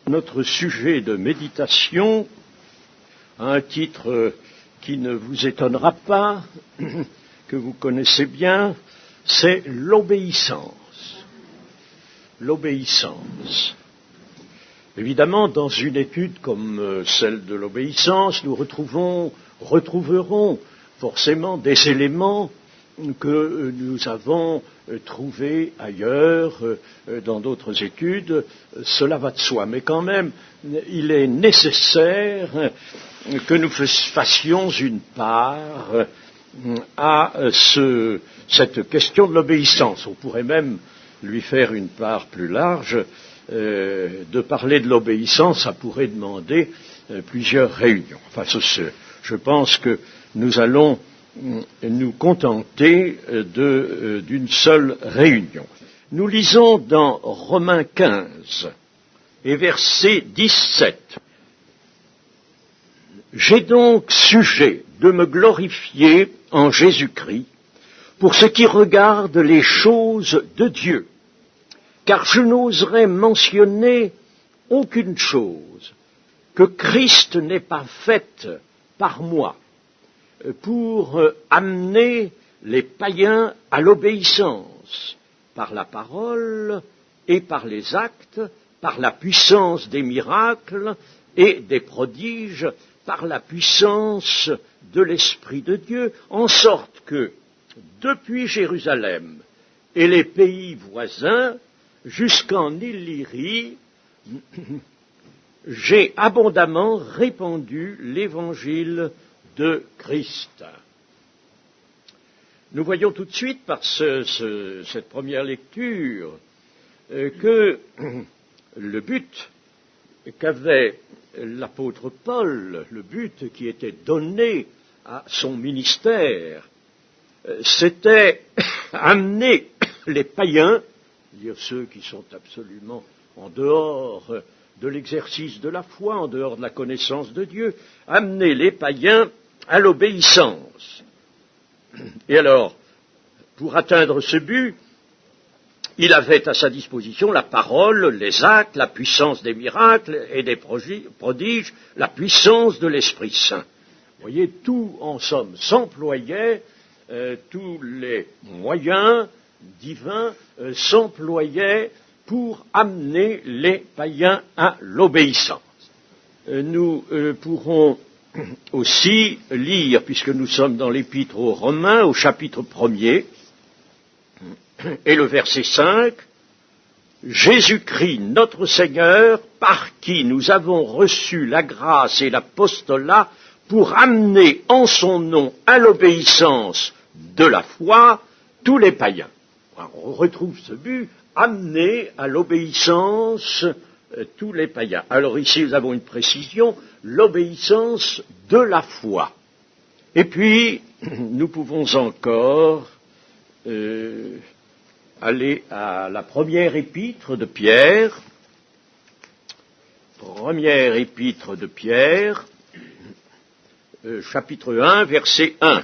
Notre sujet de méditation a un titre qui ne vous étonnera pas, que vous connaissez bien, c'est l'obéissance. L'obéissance. Évidemment, dans une étude comme celle de l'obéissance, nous retrouverons forcément des éléments que nous avons trouvés ailleurs, dans d'autres études. Cela va de soi. Mais quand même, il est nécessaire que nous fassions une part à cette question de l'obéissance. On pourrait même lui faire une part plus large. De parler de l'obéissance, ça pourrait demander plusieurs réunions. Enfin, je pense que nous allons nous contenter d'une seule réunion. Nous lisons dans Romains 15 et verset 17. J'ai donc sujet de me glorifier en Jésus-Christ pour ce qui regarde les choses de Dieu, car je n'oserais mentionner aucune chose que Christ n'ait pas faite par moi pour amener les païens à l'obéissance par la parole et par les actes, par la puissance des miracles et des prodiges, par la puissance de l'Esprit de Dieu, en sorte que, depuis Jérusalem et les pays voisins, jusqu'en Illyrie, j'ai abondamment répandu l'évangile de Christ. Nous voyons tout de suite par cette première lecture que le but qu'avait l'apôtre Paul, le but qui était donné à son ministère, c'était amener les païens, c'est-à-dire ceux qui sont absolument en dehors de l'exercice de la foi, en dehors de la connaissance de Dieu, amener les païens à l'obéissance. Et alors, pour atteindre ce but, il avait à sa disposition la parole, les actes, la puissance des miracles et des prodiges, la puissance de l'Esprit Saint. Vous voyez, tout en somme s'employait, tous les moyens divins s'employaient pour amener les païens à l'obéissance. Nous pourrons aussi lire, puisque nous sommes dans l'Épître aux Romains, au chapitre 1er, et le verset 5, Jésus-Christ, notre Seigneur, par qui nous avons reçu la grâce et l'apostolat pour amener en son nom à l'obéissance de la foi tous les païens. Alors, on retrouve ce but, amener à l'obéissance tous les païens. Alors ici, nous avons une précision, l'obéissance de la foi. Et puis, nous pouvons encore aller à la première épître de Pierre, chapitre 1, verset 1.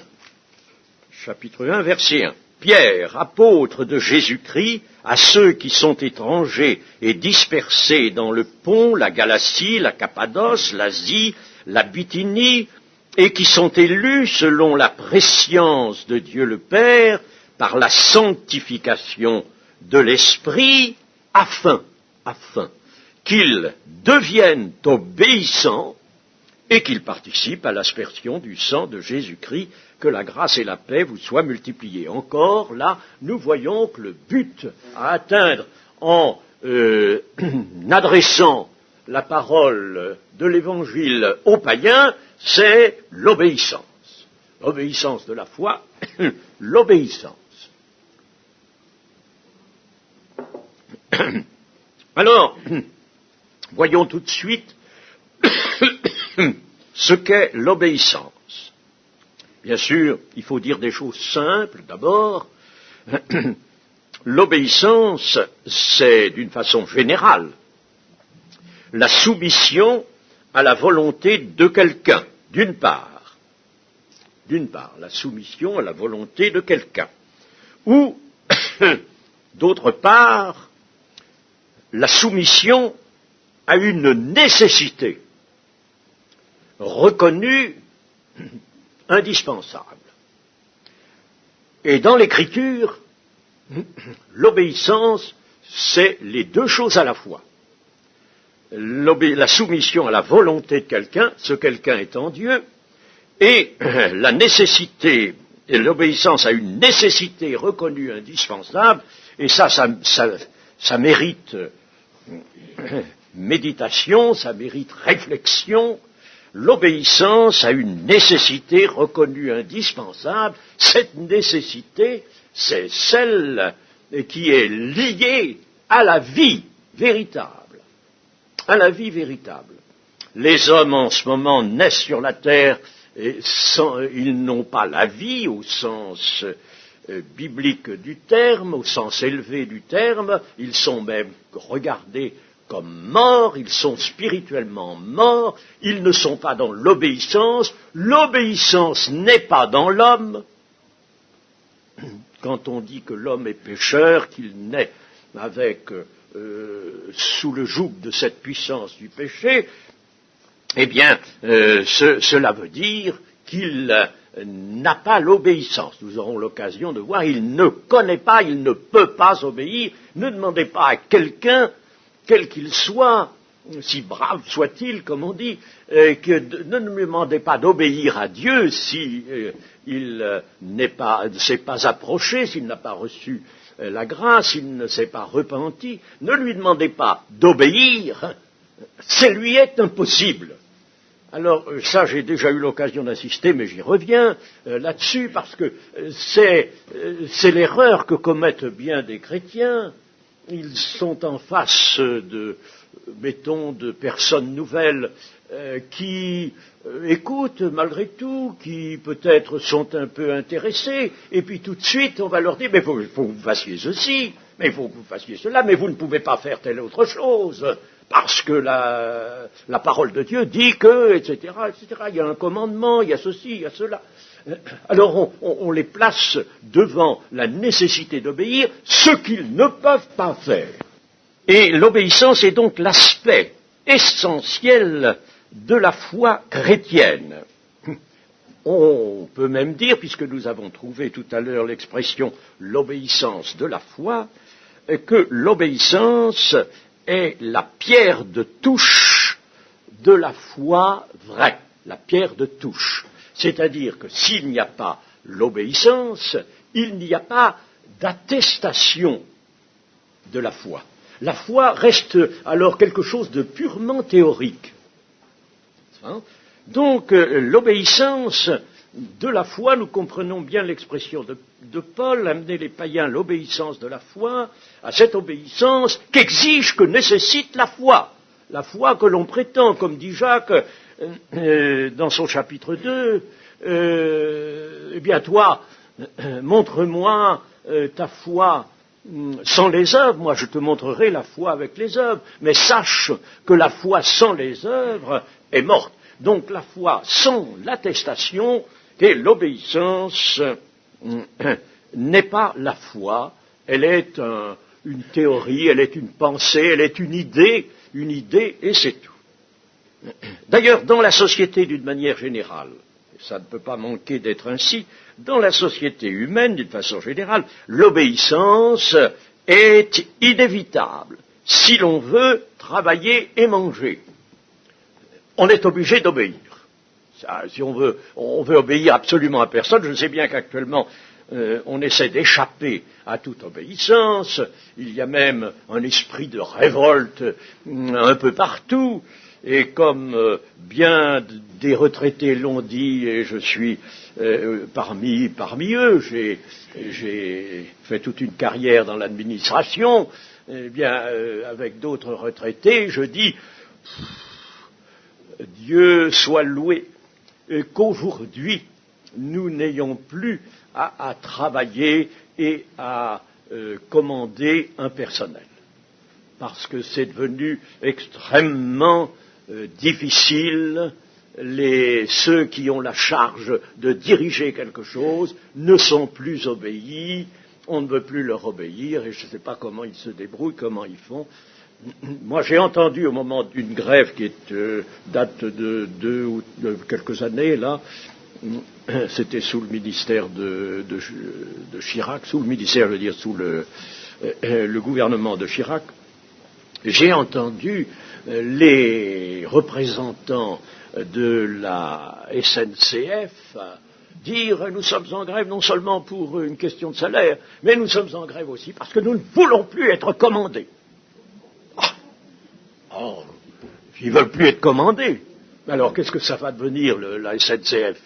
Chapitre 1, verset 1. Pierre, apôtre de Jésus-Christ, à ceux qui sont étrangers et dispersés dans le Pont, la Galatie, la Cappadoce, l'Asie, la Bithynie, et qui sont élus selon la prescience de Dieu le Père, par la sanctification de l'Esprit, afin qu'ils deviennent obéissants et qu'ils participent à l'aspersion du sang de Jésus-Christ, que la grâce et la paix vous soient multipliées. Encore, là, nous voyons que le but à atteindre en adressant la parole de l'Évangile aux païens, c'est l'obéissance. L'obéissance de la foi, l'obéissance. Alors, voyons tout de suite ce qu'est l'obéissance. Bien sûr, il faut dire des choses simples d'abord. L'obéissance, c'est d'une façon générale la soumission à la volonté de quelqu'un, d'une part, la soumission à la volonté de quelqu'un, ou, d'autre part, la soumission a une nécessité reconnue, indispensable. Et dans l'Écriture, l'obéissance, c'est les deux choses à la fois. La soumission à la volonté de quelqu'un, ce quelqu'un étant Dieu, et la nécessité, et l'obéissance à une nécessité reconnue indispensable, et ça mérite méditation, ça mérite réflexion. L'obéissance à une nécessité reconnue indispensable, cette nécessité, c'est celle qui est liée à la vie véritable. À la vie véritable. Les hommes en ce moment naissent sur la terre et ils n'ont pas la vie au sens biblique du terme, au sens élevé du terme, ils sont même regardés comme morts, ils sont spirituellement morts, ils ne sont pas dans l'obéissance n'est pas dans l'homme. Quand on dit que l'homme est pécheur, qu'il naît avec sous le joug de cette puissance du péché, eh bien, cela veut dire qu'il n'a pas l'obéissance. Nous aurons l'occasion de voir, il ne connaît pas, il ne peut pas obéir. Ne demandez pas à quelqu'un, quel qu'il soit, si brave soit-il, comme on dit, ne lui demandez pas d'obéir à Dieu si il ne s'est pas approché, s'il n'a pas reçu la grâce, s'il ne s'est pas repenti. Ne lui demandez pas d'obéir, ça lui est impossible. Alors ça, j'ai déjà eu l'occasion d'insister, mais j'y reviens là-dessus, parce que c'est l'erreur que commettent bien des chrétiens. Ils sont en face de personnes nouvelles qui écoutent malgré tout, qui peut-être sont un peu intéressés, et puis tout de suite on va leur dire, mais il faut que vous fassiez ceci, mais il faut que vous fassiez cela, mais vous ne pouvez pas faire telle autre chose, parce que la parole de Dieu dit que, etc., etc., il y a un commandement, il y a ceci, il y a cela. Alors on les place devant la nécessité d'obéir, ce qu'ils ne peuvent pas faire. Et l'obéissance est donc l'aspect essentiel de la foi chrétienne. On peut même dire, puisque nous avons trouvé tout à l'heure l'expression l'obéissance de la foi, que l'obéissance est la pierre de touche de la foi vraie, la pierre de touche. C'est-à-dire que s'il n'y a pas l'obéissance, il n'y a pas d'attestation de la foi. La foi reste alors quelque chose de purement théorique. Donc l'obéissance de la foi, nous comprenons bien l'expression de Paul, amener les païens à l'obéissance de la foi, à cette obéissance qu'exige, que nécessite la foi que l'on prétend, comme dit Jacques dans son chapitre 2, eh bien toi, montre-moi ta foi sans les œuvres, moi je te montrerai la foi avec les œuvres, mais sache que la foi sans les œuvres est morte. Donc la foi sans l'attestation et l'obéissance n'est pas la foi, elle est une théorie, elle est une pensée, elle est une idée et c'est tout. D'ailleurs, dans la société d'une manière générale, ça ne peut pas manquer d'être ainsi, dans la société humaine d'une façon générale, l'obéissance est inévitable si l'on veut travailler et manger. On est obligé d'obéir. Si on veut obéir absolument à personne, je sais bien qu'actuellement on essaie d'échapper à toute obéissance, il y a même un esprit de révolte un peu partout, et comme bien des retraités l'ont dit, et je suis parmi eux, j'ai fait toute une carrière dans l'administration, eh bien avec d'autres retraités, je dis Dieu soit loué qu'aujourd'hui nous n'ayons plus à travailler et à commander un personnel, parce que c'est devenu extrêmement difficile. Ceux qui ont la charge de diriger quelque chose ne sont plus obéis, on ne veut plus leur obéir, et je ne sais pas comment ils se débrouillent, comment ils font. Moi, j'ai entendu au moment d'une grève qui date de quelques années, là, c'était sous le ministère de Chirac, sous le ministère, je veux dire, sous le gouvernement de Chirac, j'ai entendu les représentants de la SNCF dire nous sommes en grève non seulement pour une question de salaire, mais nous sommes en grève aussi parce que nous ne voulons plus être commandés. Oh, ils ne veulent plus être commandés. Alors qu'est-ce que ça va devenir la SNCF?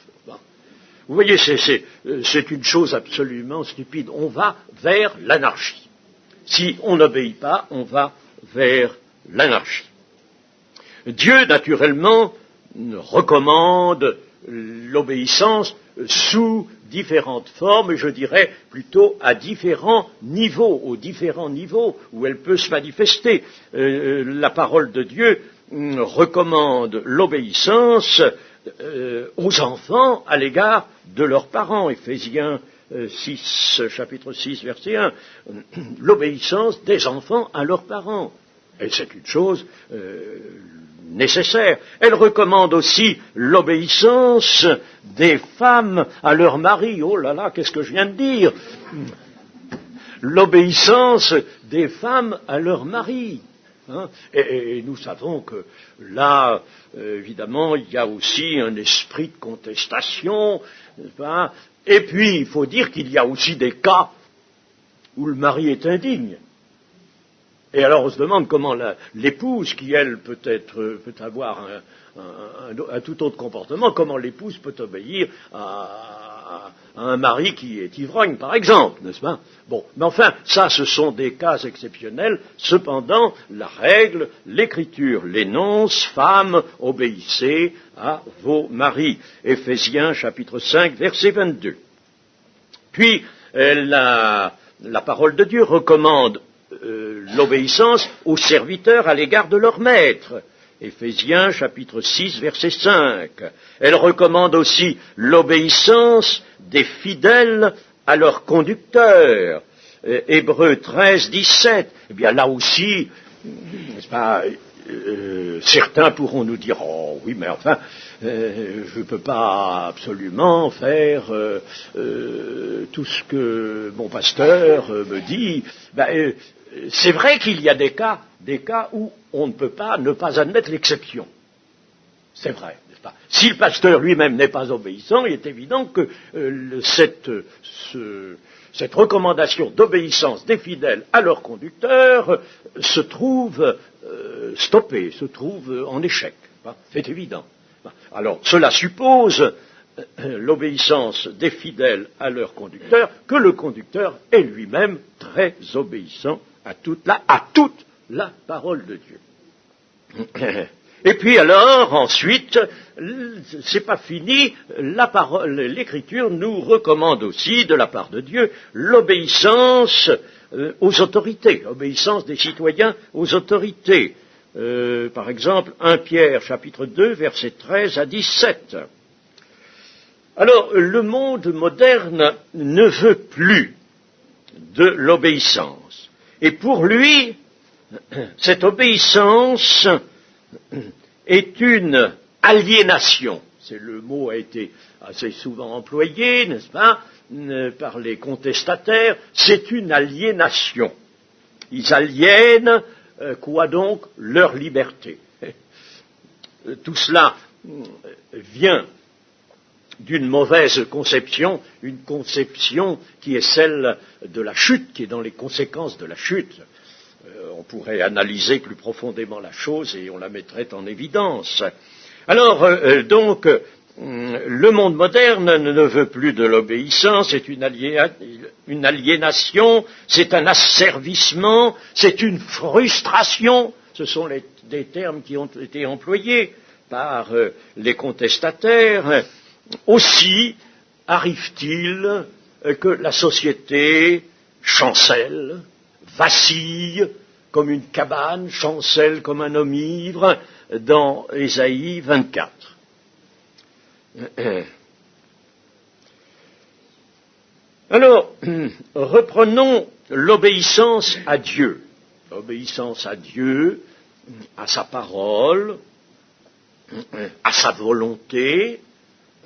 Vous voyez, c'est une chose absolument stupide. On va vers l'anarchie. Si on n'obéit pas, on va vers l'anarchie. Dieu, naturellement, recommande l'obéissance sous différentes formes, et je dirais plutôt à différents niveaux, aux différents niveaux où elle peut se manifester. La parole de Dieu recommande l'obéissance aux enfants à l'égard de leurs parents. Éphésiens 6, chapitre 6, verset 1. L'obéissance des enfants à leurs parents. Et c'est une chose nécessaire. Elle recommande aussi l'obéissance des femmes à leur mari. Oh là là, qu'est-ce que je viens de dire? L'obéissance des femmes à leur mari. Hein, et nous savons que là, évidemment, il y a aussi un esprit de contestation. Hein, et puis, il faut dire qu'il y a aussi des cas où le mari est indigne. Et alors on se demande comment l'épouse, qui elle peut avoir un tout autre comportement, comment l'épouse peut obéir à un mari qui est ivrogne, par exemple, n'est-ce pas? Bon, mais enfin, ça, ce sont des cas exceptionnels. Cependant, la règle, l'Écriture l'énonce: femmes, obéissez à vos maris. Éphésiens chapitre 5, verset 22. Puis, la parole de Dieu recommande l'obéissance aux serviteurs à l'égard de leur maître. Éphésiens chapitre 6 verset 5. Elle recommande aussi l'obéissance des fidèles à leurs conducteurs. Hébreux 13, 17. Eh bien là aussi, n'est-ce pas, certains pourront nous dire: oh oui, mais enfin, je ne peux pas absolument faire tout ce que mon pasteur me dit. C'est vrai qu'il y a des cas où on ne peut pas ne pas admettre l'exception. C'est vrai, n'est-ce pas? Si le pasteur lui-même n'est pas obéissant, il est évident que cette recommandation d'obéissance des fidèles à leurs conducteurs se trouve stoppée, se trouve en échec. C'est évident. Alors, cela suppose l'obéissance des fidèles à leur conducteur, que le conducteur est lui-même très obéissant à toute la parole de Dieu. Et puis alors, ensuite, c'est pas fini, l'Écriture nous recommande aussi, de la part de Dieu, l'obéissance aux autorités, l'obéissance des citoyens aux autorités. Par exemple, 1 Pierre, chapitre 2, versets 13 à 17. Alors, le monde moderne ne veut plus de l'obéissance. Et pour lui, cette obéissance est une aliénation. Le mot a été assez souvent employé, n'est-ce pas, par les contestataires. C'est une aliénation. Ils aliènent, quoi donc? Leur liberté. Tout cela vient d'une mauvaise conception, une conception qui est celle de la chute, qui est dans les conséquences de la chute. On pourrait analyser plus profondément la chose et on la mettrait en évidence. Alors, donc, le monde moderne ne veut plus de l'obéissance, c'est une aliénation, c'est un asservissement, c'est une frustration. Ce sont des termes qui ont été employés par les contestataires. Aussi arrive-t-il que la société chancelle, vacille comme une cabane, chancelle comme un homme ivre, dans Ésaïe 24. Alors, reprenons l'obéissance à Dieu. obéissance à Dieu, à sa parole, à sa volonté.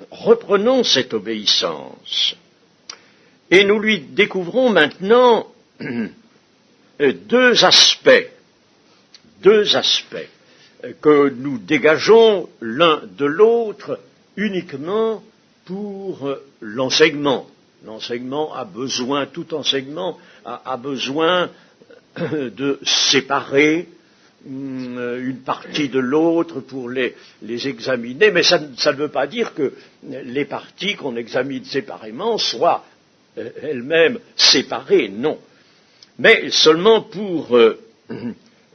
Reprenons cette obéissance. Et nous lui découvrons maintenant deux aspects que nous dégageons l'un de l'autre uniquement pour l'enseignement. L'enseignement a besoin, tout enseignement a besoin de séparer une partie de l'autre pour les examiner, mais ça ne veut pas dire que les parties qu'on examine séparément soient elles-mêmes séparées, non. Mais seulement pour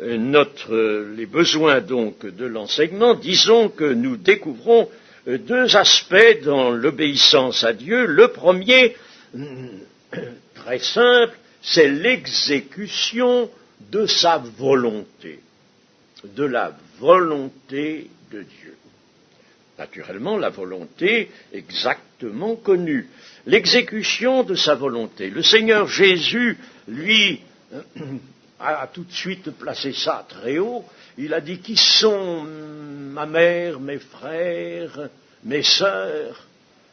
les besoins donc de l'enseignement, disons que nous découvrons deux aspects dans l'obéissance à Dieu. Le premier, très simple, c'est l'exécution de sa volonté, de la volonté de Dieu. Naturellement, la volonté exactement connue. L'exécution de sa volonté. Le Seigneur Jésus, lui, a tout de suite placé ça très haut. Il a dit, qui sont ma mère, mes frères, mes sœurs?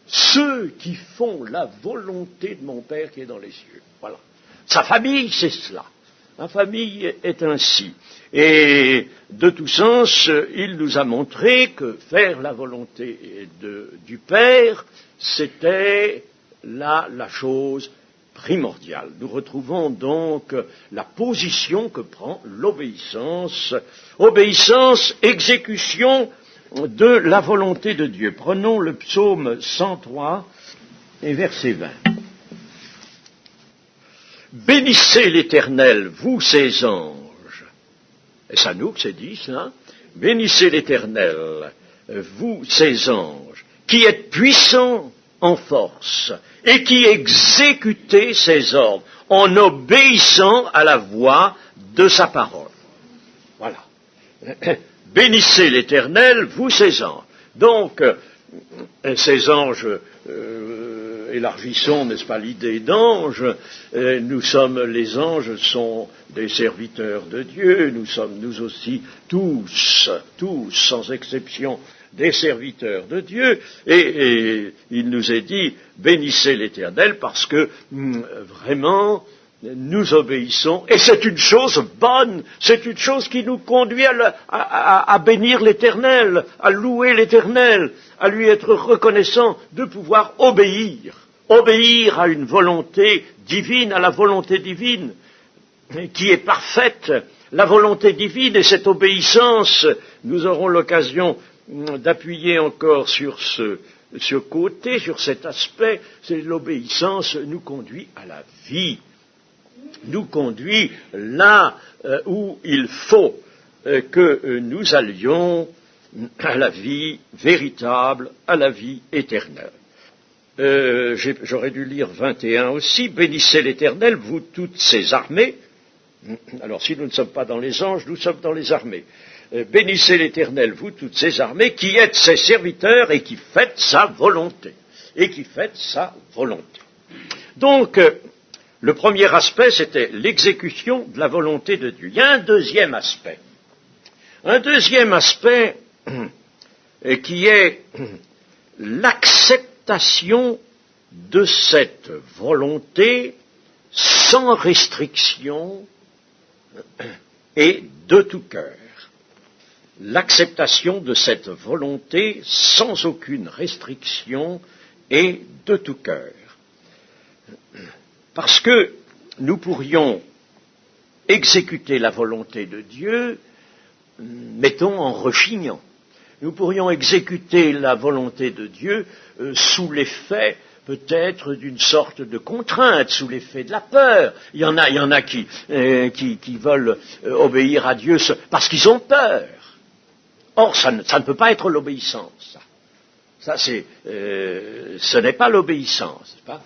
Ceux qui font la volonté de mon Père qui est dans les cieux. Voilà. Sa famille, c'est cela. La famille est ainsi. Et de tout sens, il nous a montré que faire la volonté du Père, c'était la chose primordiale. Nous retrouvons donc la position que prend l'obéissance. Obéissance, exécution de la volonté de Dieu. Prenons le psaume 103 et verset 20. Bénissez l'Éternel, vous ses anges. Et c'est à nous que c'est dit, ça. Bénissez l'Éternel, vous ses anges, qui êtes puissants en force, et qui exécutez ses ordres, en obéissant à la voix de sa parole. Voilà. Bénissez l'Éternel, vous ses anges. Donc, ces anges, élargissons, n'est-ce pas, l'idée d'ange. Les anges sont des serviteurs de Dieu, nous sommes nous aussi tous, sans exception, des serviteurs de Dieu, et il nous est dit, bénissez l'Éternel, parce que vraiment, nous obéissons, et c'est une chose bonne, c'est une chose qui nous conduit à bénir l'Éternel, à louer l'Éternel, à lui être reconnaissant de pouvoir obéir à une volonté divine, à la volonté divine, qui est parfaite, la volonté divine, et cette obéissance, nous aurons l'occasion d'appuyer encore sur ce côté, sur cet aspect, c'est l'obéissance nous conduit à la vie, nous conduit là où il faut que nous allions à la vie véritable, à la vie éternelle. J'aurais dû lire 21 aussi, bénissez l'Éternel, vous toutes ses armées. Alors si nous ne sommes pas dans les anges, nous sommes dans les armées. Bénissez l'Éternel, vous toutes ses armées, qui êtes ses serviteurs et qui faites sa volonté. Donc, le premier aspect, c'était l'exécution de la volonté de Dieu. Il y a un deuxième aspect qui est l'acceptation de cette volonté sans restriction et de tout cœur. L'acceptation de cette volonté sans aucune restriction et de tout cœur. Parce que nous pourrions exécuter la volonté de Dieu, mettons, en rechignant. Nous pourrions exécuter la volonté de Dieu sous l'effet peut-être d'une sorte de contrainte, sous l'effet de la peur. Il y en a qui veulent obéir à Dieu parce qu'ils ont peur. Or, ça ne peut pas être l'obéissance. Ce n'est pas l'obéissance. Pas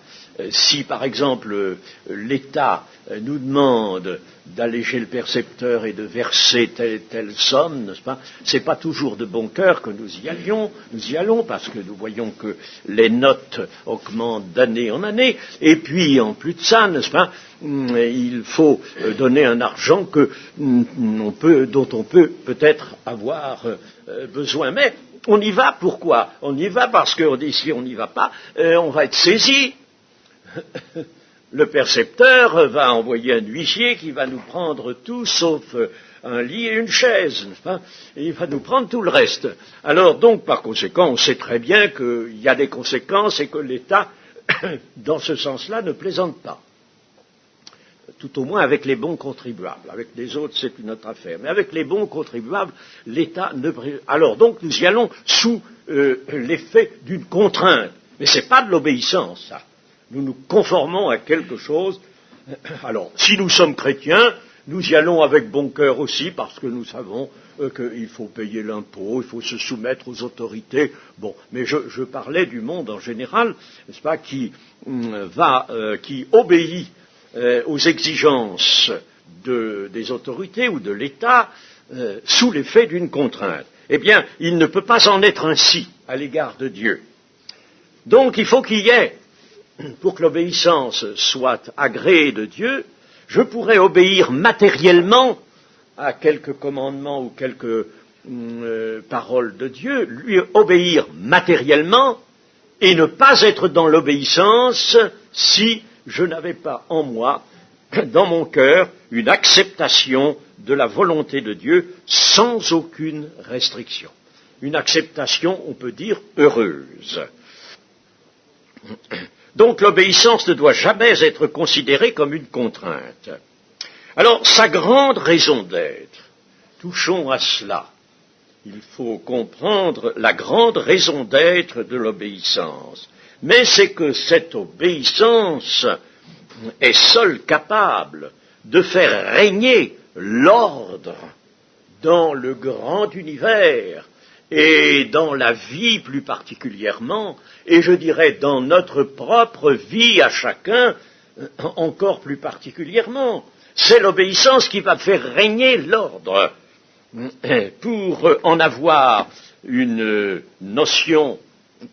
Si, par exemple, l'État nous demande d'alléger le percepteur et de verser telle et telle somme, n'est-ce pas, c'est pas toujours de bon cœur que nous y allons, parce que nous voyons que les notes augmentent d'année en année, et puis, en plus de ça, n'est-ce pas, il faut donner un argent dont on peut peut-être avoir besoin. Mais on y va, pourquoi? On y va parce qu'on dit, si on n'y va pas, on va être saisi. Le percepteur va envoyer un huissier qui va nous prendre tout sauf un lit et une chaise, n'est-ce pas? Et il va nous prendre tout le reste. Alors donc, par conséquent, on sait très bien qu'il y a des conséquences et que l'État, dans ce sens-là, ne plaisante pas. Tout au moins avec les bons contribuables. Avec les autres, c'est une autre affaire. Mais avec les bons contribuables, l'État ne... Alors donc, nous y allons sous l'effet d'une contrainte. Mais ce n'est pas de l'obéissance, ça. Nous nous conformons à quelque chose. Alors, si nous sommes chrétiens, nous y allons avec bon cœur aussi, parce que nous savons qu'il faut payer l'impôt, il faut se soumettre aux autorités. Bon, mais je parlais du monde en général, n'est-ce pas, qui obéit aux exigences des autorités ou de l'État sous l'effet d'une contrainte. Eh bien, il ne peut pas en être ainsi à l'égard de Dieu. Donc, il faut qu'il y ait, pour que l'obéissance soit agréée de Dieu, je pourrais obéir matériellement à quelques commandements ou quelques paroles de Dieu, lui obéir matériellement et ne pas être dans l'obéissance si je n'avais pas en moi, dans mon cœur, une acceptation de la volonté de Dieu sans aucune restriction. Une acceptation, on peut dire, heureuse. Donc l'obéissance ne doit jamais être considérée comme une contrainte. Alors, sa grande raison d'être, touchons à cela. Il faut comprendre la grande raison d'être de l'obéissance. Mais c'est que cette obéissance est seule capable de faire régner l'ordre dans le grand univers et dans la vie plus particulièrement, et je dirais dans notre propre vie à chacun encore plus particulièrement. C'est l'obéissance qui va faire régner l'ordre. Pour en avoir une notion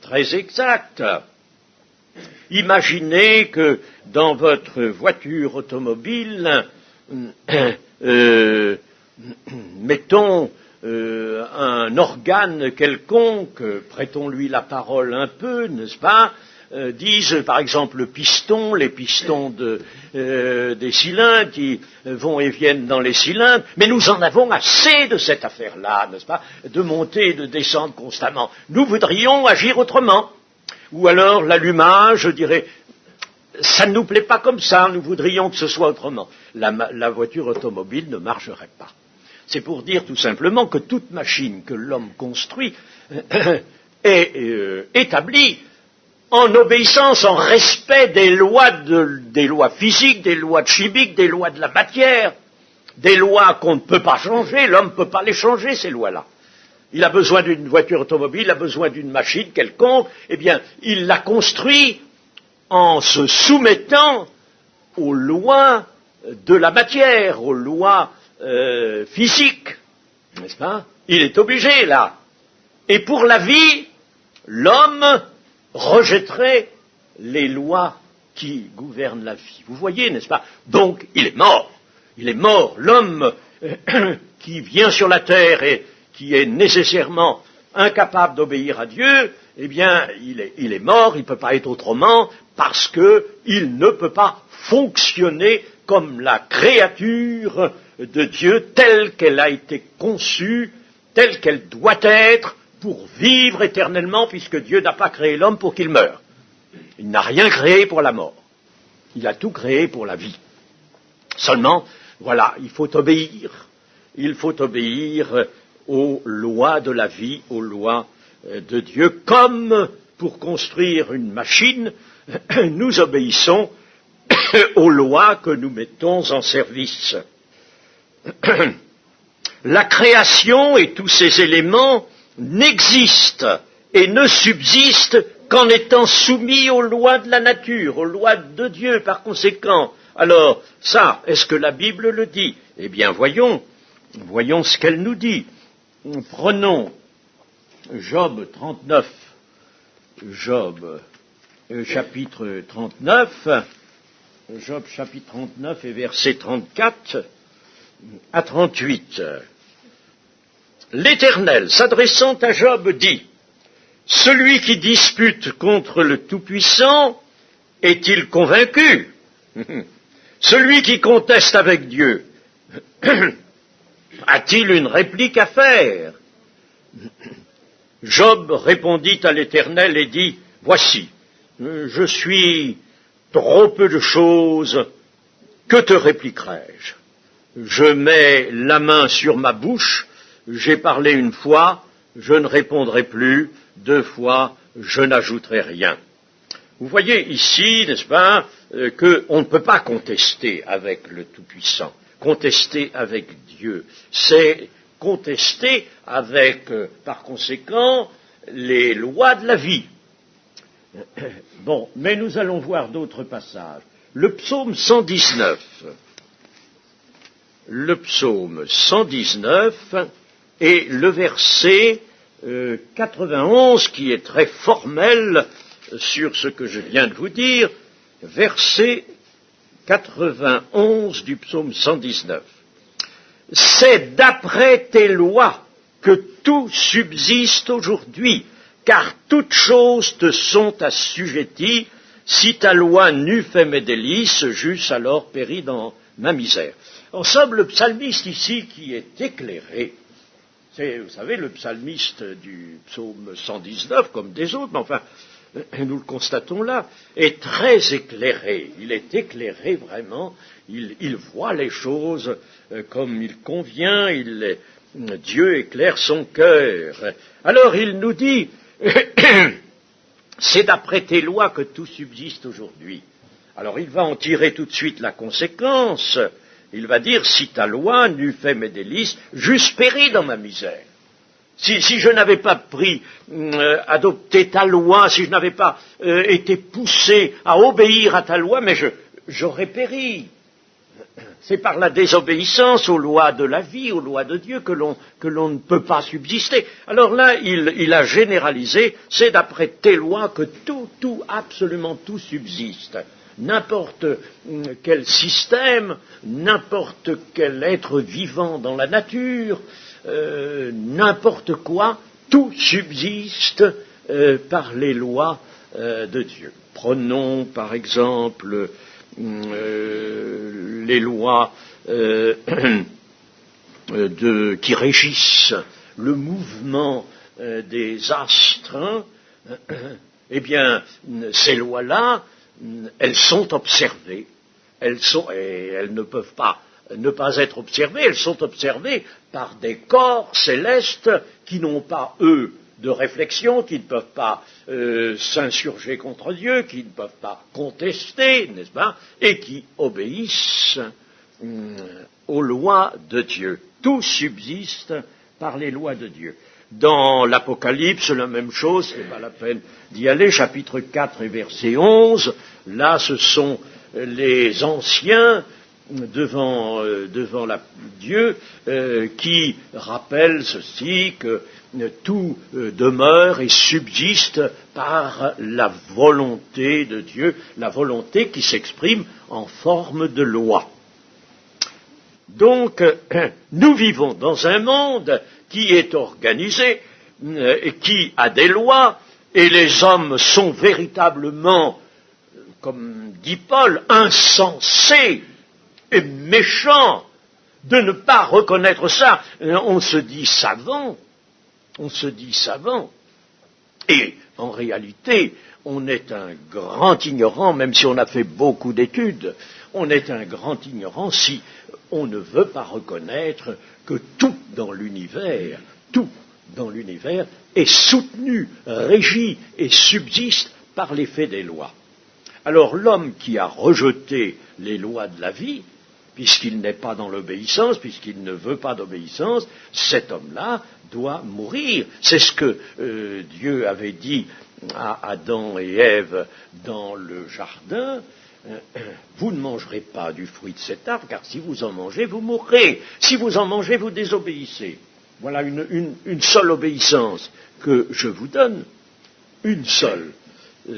très exacte, imaginez que dans votre voiture automobile, mettons un organe quelconque, prêtons-lui la parole un peu, n'est-ce pas, disent par exemple les pistons des cylindres qui vont et viennent dans les cylindres, mais nous en avons assez de cette affaire-là, n'est-ce pas, de monter et de descendre constamment. Nous voudrions agir autrement. Ou alors l'allumage, je dirais, ça ne nous plaît pas comme ça, nous voudrions que ce soit autrement. La voiture automobile ne marcherait pas. C'est pour dire tout simplement que toute machine que l'homme construit est établie en obéissance, en respect des lois physiques, des lois chimiques, des lois de la matière, des lois qu'on ne peut pas changer, l'homme ne peut pas les changer, ces lois-là. Il a besoin d'une voiture automobile, il a besoin d'une machine quelconque, eh bien, il la construit en se soumettant aux lois de la matière, aux lois physiques, n'est-ce pas? Il est obligé, là. Et pour la vie, l'homme rejetterait les lois qui gouvernent la vie. Vous voyez, n'est-ce pas? Donc, il est mort. Il est mort. L'homme qui vient sur la terre et qui est nécessairement incapable d'obéir à Dieu, eh bien, il est mort, il ne peut pas être autrement, parce qu'il ne peut pas fonctionner comme la créature de Dieu telle qu'elle a été conçue, telle qu'elle doit être pour vivre éternellement, puisque Dieu n'a pas créé l'homme pour qu'il meure. Il n'a rien créé pour la mort. Il a tout créé pour la vie. Seulement, voilà, il faut obéir. Il faut obéir aux lois de la vie, aux lois de Dieu, comme pour construire une machine, nous obéissons aux lois que nous mettons en service. La création et tous ses éléments n'existent et ne subsistent qu'en étant soumis aux lois de la nature, aux lois de Dieu par conséquent. Alors, ça, est-ce que la Bible le dit? Eh bien, voyons ce qu'elle nous dit. Prenons Job 39, Job chapitre 39, Job chapitre 39 et versets 34 à 38. L'Éternel, s'adressant à Job, dit: celui qui dispute contre le Tout-Puissant est-il convaincu? Celui qui conteste avec Dieu a-t-il une réplique à faire? Job répondit à l'Éternel et dit: voici, je suis trop peu de choses, que te répliquerai-je? Je mets la main sur ma bouche, j'ai parlé une fois, je ne répondrai plus, 2 fois, je n'ajouterai rien. Vous voyez ici, n'est-ce pas, qu'on ne peut pas contester avec le Tout-Puissant. Contester avec Dieu, c'est contester avec, par conséquent, les lois de la vie. Bon, mais nous allons voir d'autres passages. Le psaume 119. Le psaume 119 et le verset 91, qui est très formel sur ce que je viens de vous dire, verset 91 du psaume 119. C'est d'après tes lois que tout subsiste aujourd'hui, car toutes choses te sont assujetties. Si ta loi n'eût fait mes délices, j'eusse alors péri dans ma misère. En somme, le psalmiste ici qui est éclairé, c'est, vous savez, le psalmiste du psaume 119, comme des autres, mais enfin, nous le constatons là, est très éclairé. Il est éclairé vraiment, il voit les choses comme il convient, Dieu éclaire son cœur. Alors il nous dit, c'est d'après tes lois que tout subsiste aujourd'hui. Alors il va en tirer tout de suite la conséquence. Il va dire, si ta loi n'eût fait mes délices, j'eusse péri dans ma misère. Si je n'avais pas adopté ta loi, si je n'avais pas été poussé à obéir à ta loi, mais j'aurais péri. C'est par la désobéissance aux lois de la vie, aux lois de Dieu, que l'on ne peut pas subsister. Alors là, il a généralisé, c'est d'après tes lois que tout, absolument tout subsiste. N'importe quel système, n'importe quel être vivant dans la nature, n'importe quoi, tout subsiste par les lois de Dieu. Prenons par exemple les lois qui régissent le mouvement des astres. Eh bien, ces lois-là, elles sont observées, et elles ne peuvent pas ne pas être observées, elles sont observées par des corps célestes qui n'ont pas, eux, de réflexion, qui ne peuvent pas s'insurger contre Dieu, qui ne peuvent pas contester, n'est-ce pas, et qui obéissent aux lois de Dieu. Tout subsiste par les lois de Dieu. Dans l'Apocalypse, la même chose, ce n'est pas la peine d'y aller, chapitre 4 et verset 11, là ce sont les anciens devant Dieu qui rappellent ceci, que tout demeure et subsiste par la volonté de Dieu, la volonté qui s'exprime en forme de loi. Donc, nous vivons dans un monde qui est organisé, et qui a des lois, et les hommes sont véritablement, comme dit Paul, insensés et méchants de ne pas reconnaître ça. On se dit savant, et en réalité, on est un grand ignorant, même si on a fait beaucoup d'études, on est un grand ignorant si on ne veut pas reconnaître que tout dans l'univers est soutenu, régi et subsiste par l'effet des lois. Alors l'homme qui a rejeté les lois de la vie, puisqu'il n'est pas dans l'obéissance, puisqu'il ne veut pas d'obéissance, cet homme-là doit mourir. C'est ce que Dieu avait dit à Adam et Ève dans le jardin, vous ne mangerez pas du fruit de cet arbre, car si vous en mangez, vous mourrez. Si vous en mangez, vous désobéissez. Voilà une seule obéissance que je vous donne, une seule.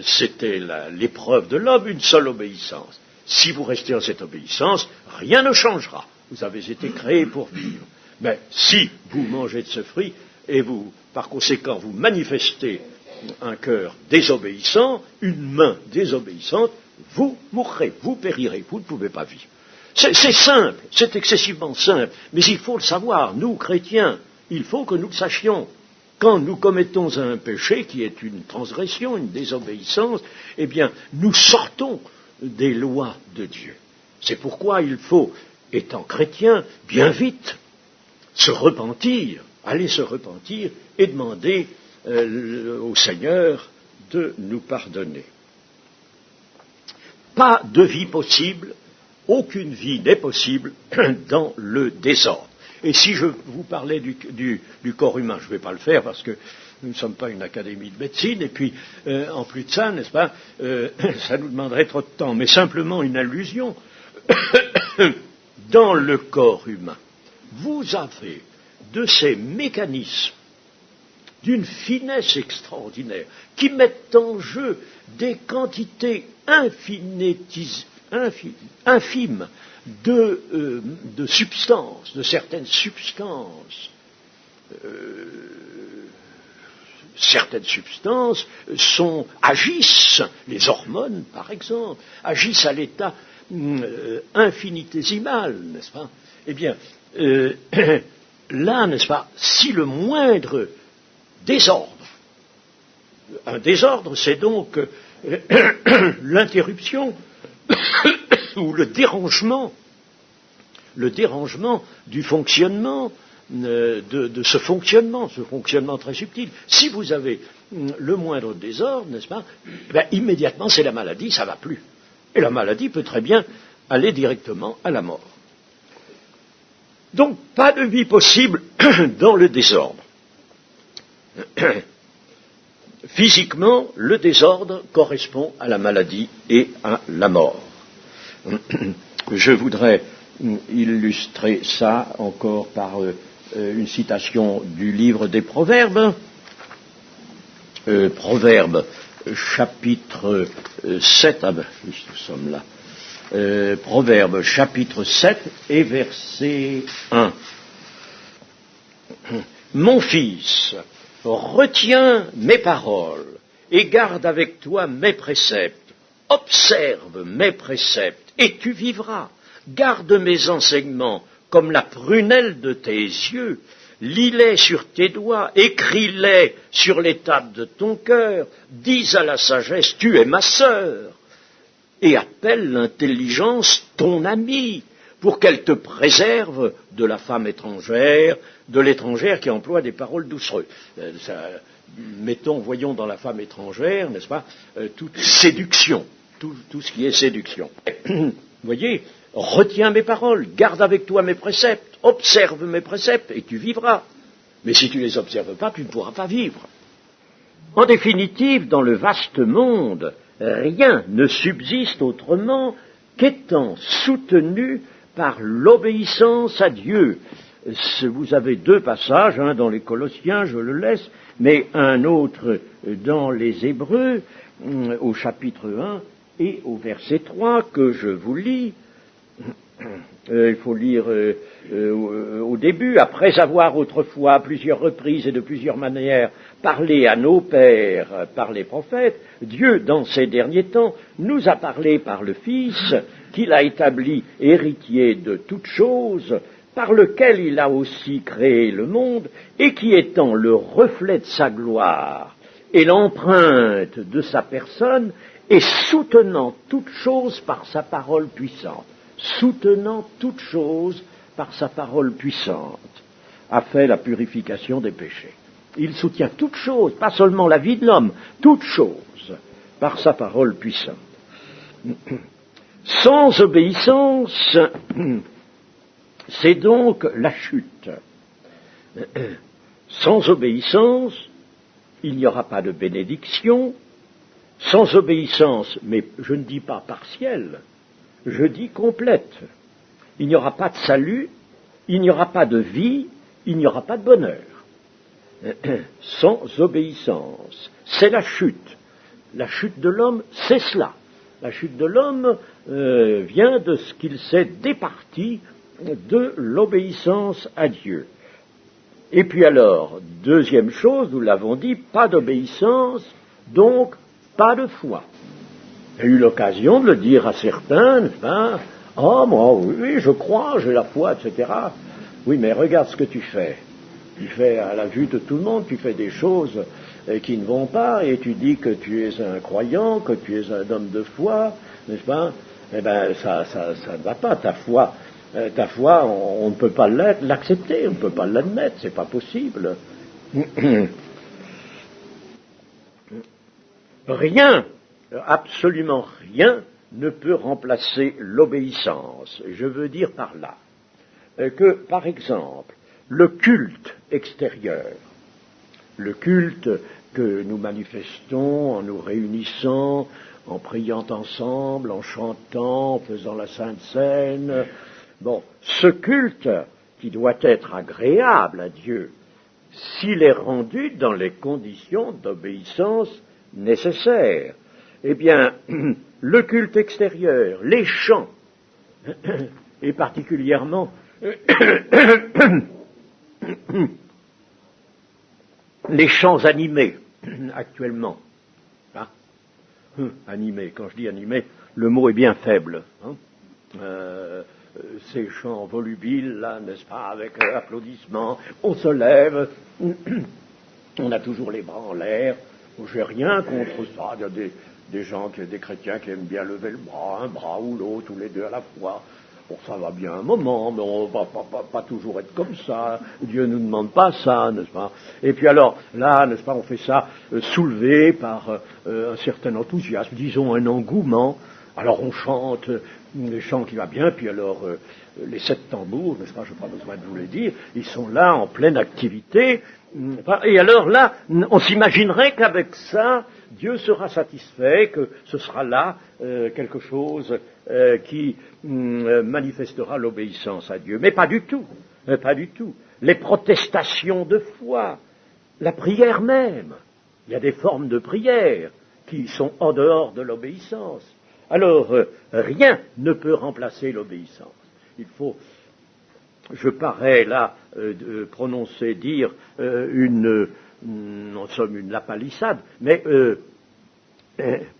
C'était l'épreuve de l'homme, une seule obéissance. Si vous restez en cette obéissance, rien ne changera. Vous avez été créés pour vivre. Mais si vous mangez de ce fruit, et vous, par conséquent, vous manifestez un cœur désobéissant, une main désobéissante, vous mourrez, vous périrez, vous ne pouvez pas vivre. C'est simple, c'est excessivement simple, mais il faut le savoir, nous, chrétiens, il faut que nous le sachions. Quand nous commettons un péché qui est une transgression, une désobéissance, eh bien, nous sortons des lois de Dieu. C'est pourquoi il faut, étant chrétien, bien vite se repentir, aller se repentir et demander au Seigneur de nous pardonner. Pas de vie possible, aucune vie n'est possible dans le désordre. Et si je vous parlais du corps humain, je ne vais pas le faire parce que nous ne sommes pas une académie de médecine, et puis en plus de ça, n'est-ce pas, ça nous demanderait trop de temps, mais simplement une allusion. Dans le corps humain, vous avez de ces mécanismes d'une finesse extraordinaire qui mettent en jeu des quantités infimes de substances, de certaines substances. Certaines substances agissent, les hormones par exemple, agissent à l'état infinitésimal, n'est-ce pas? Eh bien, là, n'est-ce pas, si le moindre désordre, un désordre, c'est donc l'interruption ou le dérangement du fonctionnement, de ce fonctionnement très subtil. Si vous avez le moindre désordre, n'est-ce pas, ben, immédiatement c'est la maladie, ça ne va plus. Et la maladie peut très bien aller directement à la mort. Donc, pas de vie possible dans le désordre. Physiquement, le désordre correspond à la maladie et à la mort. Je voudrais illustrer ça encore par une citation du livre des Proverbes. Proverbes, chapitre 7, ah ben, nous sommes là. Proverbes, chapitre 7 et verset 1. Mon fils, retiens mes paroles et garde avec toi mes préceptes. Observe mes préceptes et tu vivras. Garde mes enseignements comme la prunelle de tes yeux. Lis-les sur tes doigts, écris-les sur les tables de ton cœur. Dis à la sagesse, tu es ma sœur. Et appelle l'intelligence ton amie, pour qu'elle te préserve de la femme étrangère, de l'étrangère qui emploie des paroles doucereuses. Voyons dans la femme étrangère, n'est-ce pas, toute séduction, tout ce qui est séduction. Vous voyez, retiens mes paroles, garde avec toi mes préceptes, observe mes préceptes et tu vivras. Mais si tu ne les observes pas, tu ne pourras pas vivre. En définitive, dans le vaste monde, rien ne subsiste autrement qu'étant soutenu par l'obéissance à Dieu. Vous avez deux passages, un dans les Colossiens, je le laisse, mais un autre dans les Hébreux, au chapitre 1 et au verset 3, que je vous lis. Il faut lire au début, après avoir autrefois à plusieurs reprises et de plusieurs manières parlé à nos pères par les prophètes, Dieu, dans ces derniers temps, nous a parlé par le Fils, qu'il a établi héritier de toutes choses, par lequel il a aussi créé le monde, et qui étant le reflet de sa gloire et l'empreinte de sa personne, et soutenant toutes choses par sa parole puissante, a fait la purification des péchés. Il soutient toutes choses, pas seulement la vie de l'homme, toutes choses, par sa parole puissante. Sans obéissance, c'est donc la chute. Sans obéissance, il n'y aura pas de bénédiction. Sans obéissance, mais je ne dis pas partielle, je dis complète. Il n'y aura pas de salut, il n'y aura pas de vie, il n'y aura pas de bonheur. Sans obéissance. C'est la chute. La chute de l'homme, c'est cela. La chute de l'homme vient de ce qu'il s'est départi de l'obéissance à Dieu. Et puis alors, deuxième chose, nous l'avons dit, pas d'obéissance, donc pas de foi. J'ai eu l'occasion de le dire à certains, n'est-ce pas? Oh, moi, oui, je crois, j'ai la foi, etc. Oui, mais regarde ce que tu fais. Tu fais à la vue de tout le monde, tu fais des choses qui ne vont pas, et tu dis que tu es un croyant, que tu es un homme de foi, n'est-ce pas? Eh bien, ça ne va pas, ta foi. Ta foi, on ne peut pas l'accepter, on ne peut pas l'admettre, c'est pas possible. Rien, absolument rien, ne peut remplacer l'obéissance. Je veux dire par là que, par exemple, le culte extérieur, le culte que nous manifestons en nous réunissant, en priant ensemble, en chantant, en faisant la Sainte Seine, bon, ce culte qui doit être agréable à Dieu, s'il est rendu dans les conditions d'obéissance nécessaires, eh bien, le culte extérieur, les chants, et particulièrement les chants animés actuellement. Hein, animés, quand je dis animés, le mot est bien faible. Hein, ces chants volubiles, là, n'est-ce pas, avec applaudissements, on se lève, on a toujours les bras en l'air. J'ai rien contre ça. Il y a des gens, des chrétiens qui aiment bien lever le bras, un bras ou l'autre, ou les deux à la fois. Bon, ça va bien un moment, mais on va pas toujours être comme ça. Dieu ne nous demande pas ça, n'est-ce pas? Et puis alors, là, n'est-ce pas, on fait ça soulevé par un certain enthousiasme, disons un engouement. Alors on chante les chants qui va bien, puis alors les 7 tambours, n'est-ce pas, je n'ai pas besoin de vous les dire, ils sont là en pleine activité. Et alors là, on s'imaginerait qu'avec ça, Dieu sera satisfait, que ce sera là quelque chose qui manifestera l'obéissance à Dieu. Mais pas du tout, pas du tout. Les protestations de foi, la prière même, il y a des formes de prière qui sont en dehors de l'obéissance. Alors, rien ne peut remplacer l'obéissance. Il faut, je parais là prononcer, dire en somme une lapalissade, mais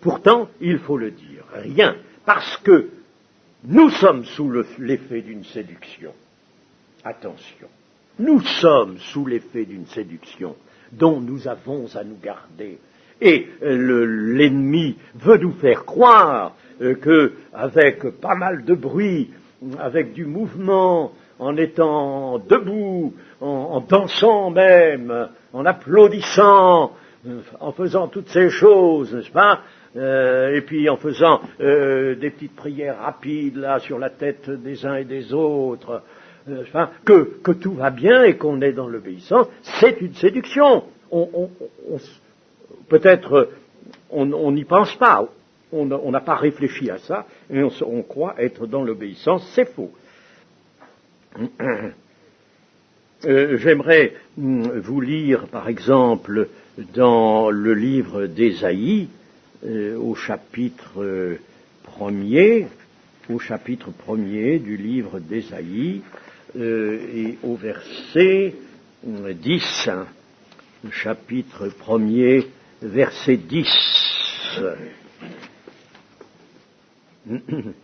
pourtant, il faut le dire, rien, parce que nous sommes sous l'effet d'une séduction. Attention, nous sommes sous l'effet d'une séduction dont nous avons à nous garder. Et l'ennemi veut nous faire croire que, avec pas mal de bruit, avec du mouvement, en étant debout, en dansant même, en applaudissant, en faisant toutes ces choses, n'est-ce pas, et puis en faisant des petites prières rapides là sur la tête des uns et des autres, que tout va bien et qu'on est dans l'obéissance, c'est une séduction. Peut-être on n'y pense pas, on n'a pas réfléchi à ça, et on croit être dans l'obéissance, c'est faux. J'aimerais vous lire, par exemple, dans le livre d'Ésaïe, au chapitre 1er du livre d'Ésaïe, et au verset 10, chapitre 1er, verset 10.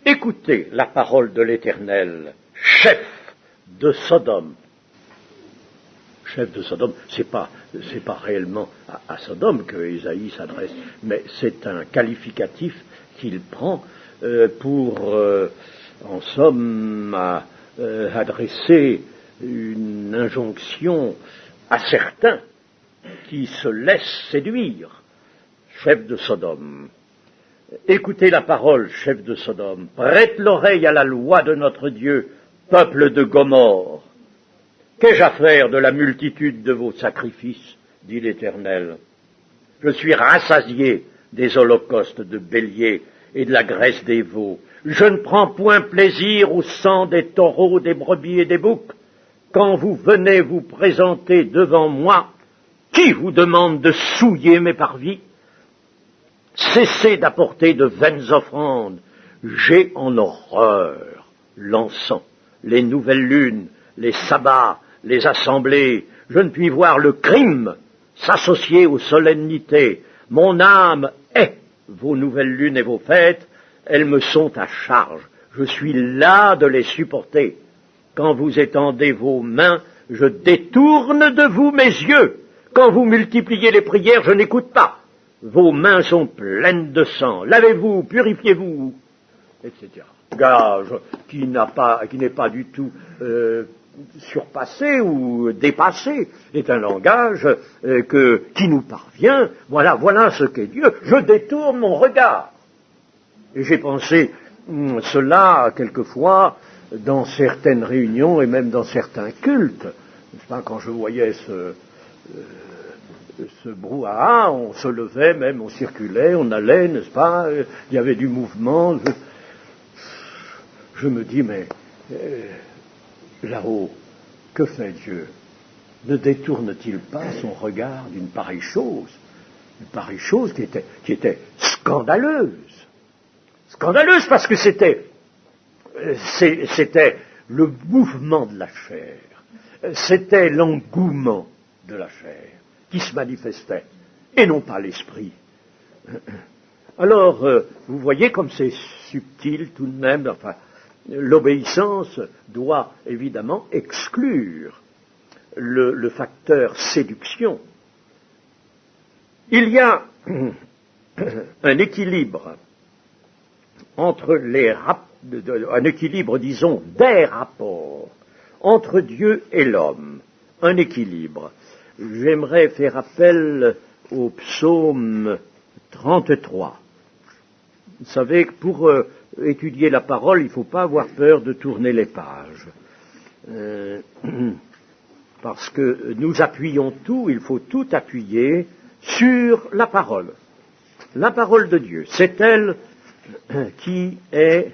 Écoutez la parole de l'Éternel, chef de Sodome. Chef de Sodome, c'est pas réellement à Sodome que Ésaïe s'adresse, mais c'est un qualificatif qu'il prend pour, en somme, adresser une injonction à certains qui se laissent séduire. Chef de Sodome. Écoutez la parole, chef de Sodome. Prête l'oreille à la loi de notre Dieu, peuple de Gomorrhe. Qu'ai-je à faire de la multitude de vos sacrifices, dit l'Éternel? Je suis rassasié des holocaustes de béliers et de la graisse des veaux. Je ne prends point plaisir au sang des taureaux, des brebis et des boucs. Quand vous venez vous présenter devant moi, qui vous demande de souiller mes parvis? Cessez d'apporter de vaines offrandes. J'ai en horreur l'encens, les nouvelles lunes, les sabbats, les assemblées. Je ne puis voir le crime s'associer aux solennités. Mon âme hait vos nouvelles lunes et vos fêtes. Elles me sont à charge. Je suis las de les supporter. Quand vous étendez vos mains, je détourne de vous mes yeux. Quand vous multipliez les prières, je n'écoute pas. Vos mains sont pleines de sang. Lavez-vous, purifiez-vous, etc. Gage qui n'est pas du tout surpassé ou dépassé, est un langage qui nous parvient. Voilà ce qu'est Dieu. Je détourne mon regard. Et j'ai pensé cela quelquefois dans certaines réunions et même dans certains cultes. Quand je voyais ce brouhaha, on se levait même, on circulait, on allait, n'est-ce pas, il y avait du mouvement. Je me dis, mais là-haut, que fait Dieu? Ne détourne-t-il pas son regard d'une pareille chose? Une pareille chose qui était scandaleuse. Scandaleuse parce que c'était le mouvement de la chair, c'était l'engouement de la chair qui se manifestait, et non pas l'esprit. Alors, vous voyez comme c'est subtil tout de même, enfin, l'obéissance doit évidemment exclure le facteur séduction. Il y a un équilibre entre un équilibre, disons, des rapports entre Dieu et l'homme, un équilibre. J'aimerais faire appel au psaume 33. Vous savez que pour étudier la parole, il ne faut pas avoir peur de tourner les pages. Parce que nous appuyons tout, il faut tout appuyer sur la parole. La parole de Dieu, c'est elle qui est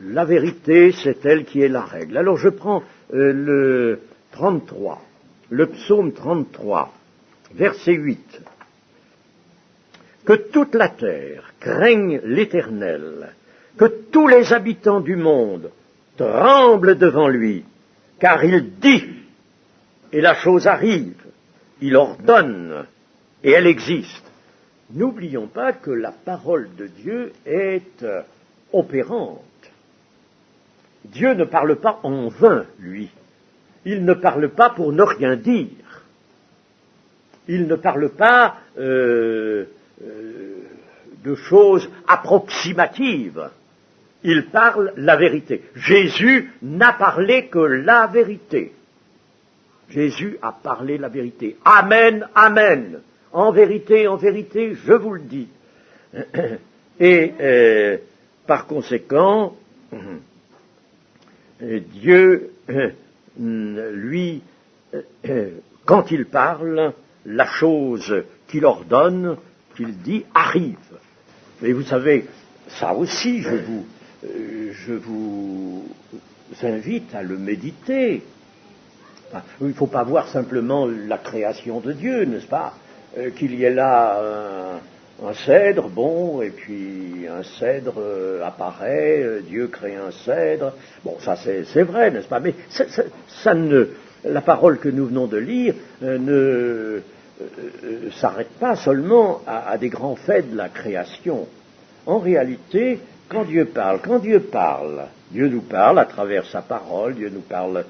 la vérité, c'est elle qui est la règle. Alors je prends le 33, le psaume 33, verset 8. Que toute la terre craigne l'Éternel, que tous les habitants du monde tremblent devant lui, car il dit, et la chose arrive, il ordonne, et elle existe. N'oublions pas que la parole de Dieu est opérante. Dieu ne parle pas en vain, lui. Il ne parle pas pour ne rien dire. Il ne parle pas de choses approximatives. Il parle la vérité. Jésus n'a parlé que la vérité. Jésus a parlé la vérité. Amen, amen. En vérité, je vous le dis. Et par conséquent, Dieu, lui, quand il parle, la chose qu'il ordonne, qu'il dit, arrive. Et vous savez, ça aussi, je vous invite à le méditer. Il ne faut pas voir simplement la création de Dieu, n'est-ce pas? Qu'il y ait là un cèdre, bon, et puis un cèdre apparaît, Dieu crée un cèdre. Bon, ça c'est vrai, n'est-ce pas? Mais la parole que nous venons de lire ne s'arrête pas seulement à des grands faits de la création. En réalité, quand Dieu parle, Dieu nous parle à travers sa parole, Dieu nous parle,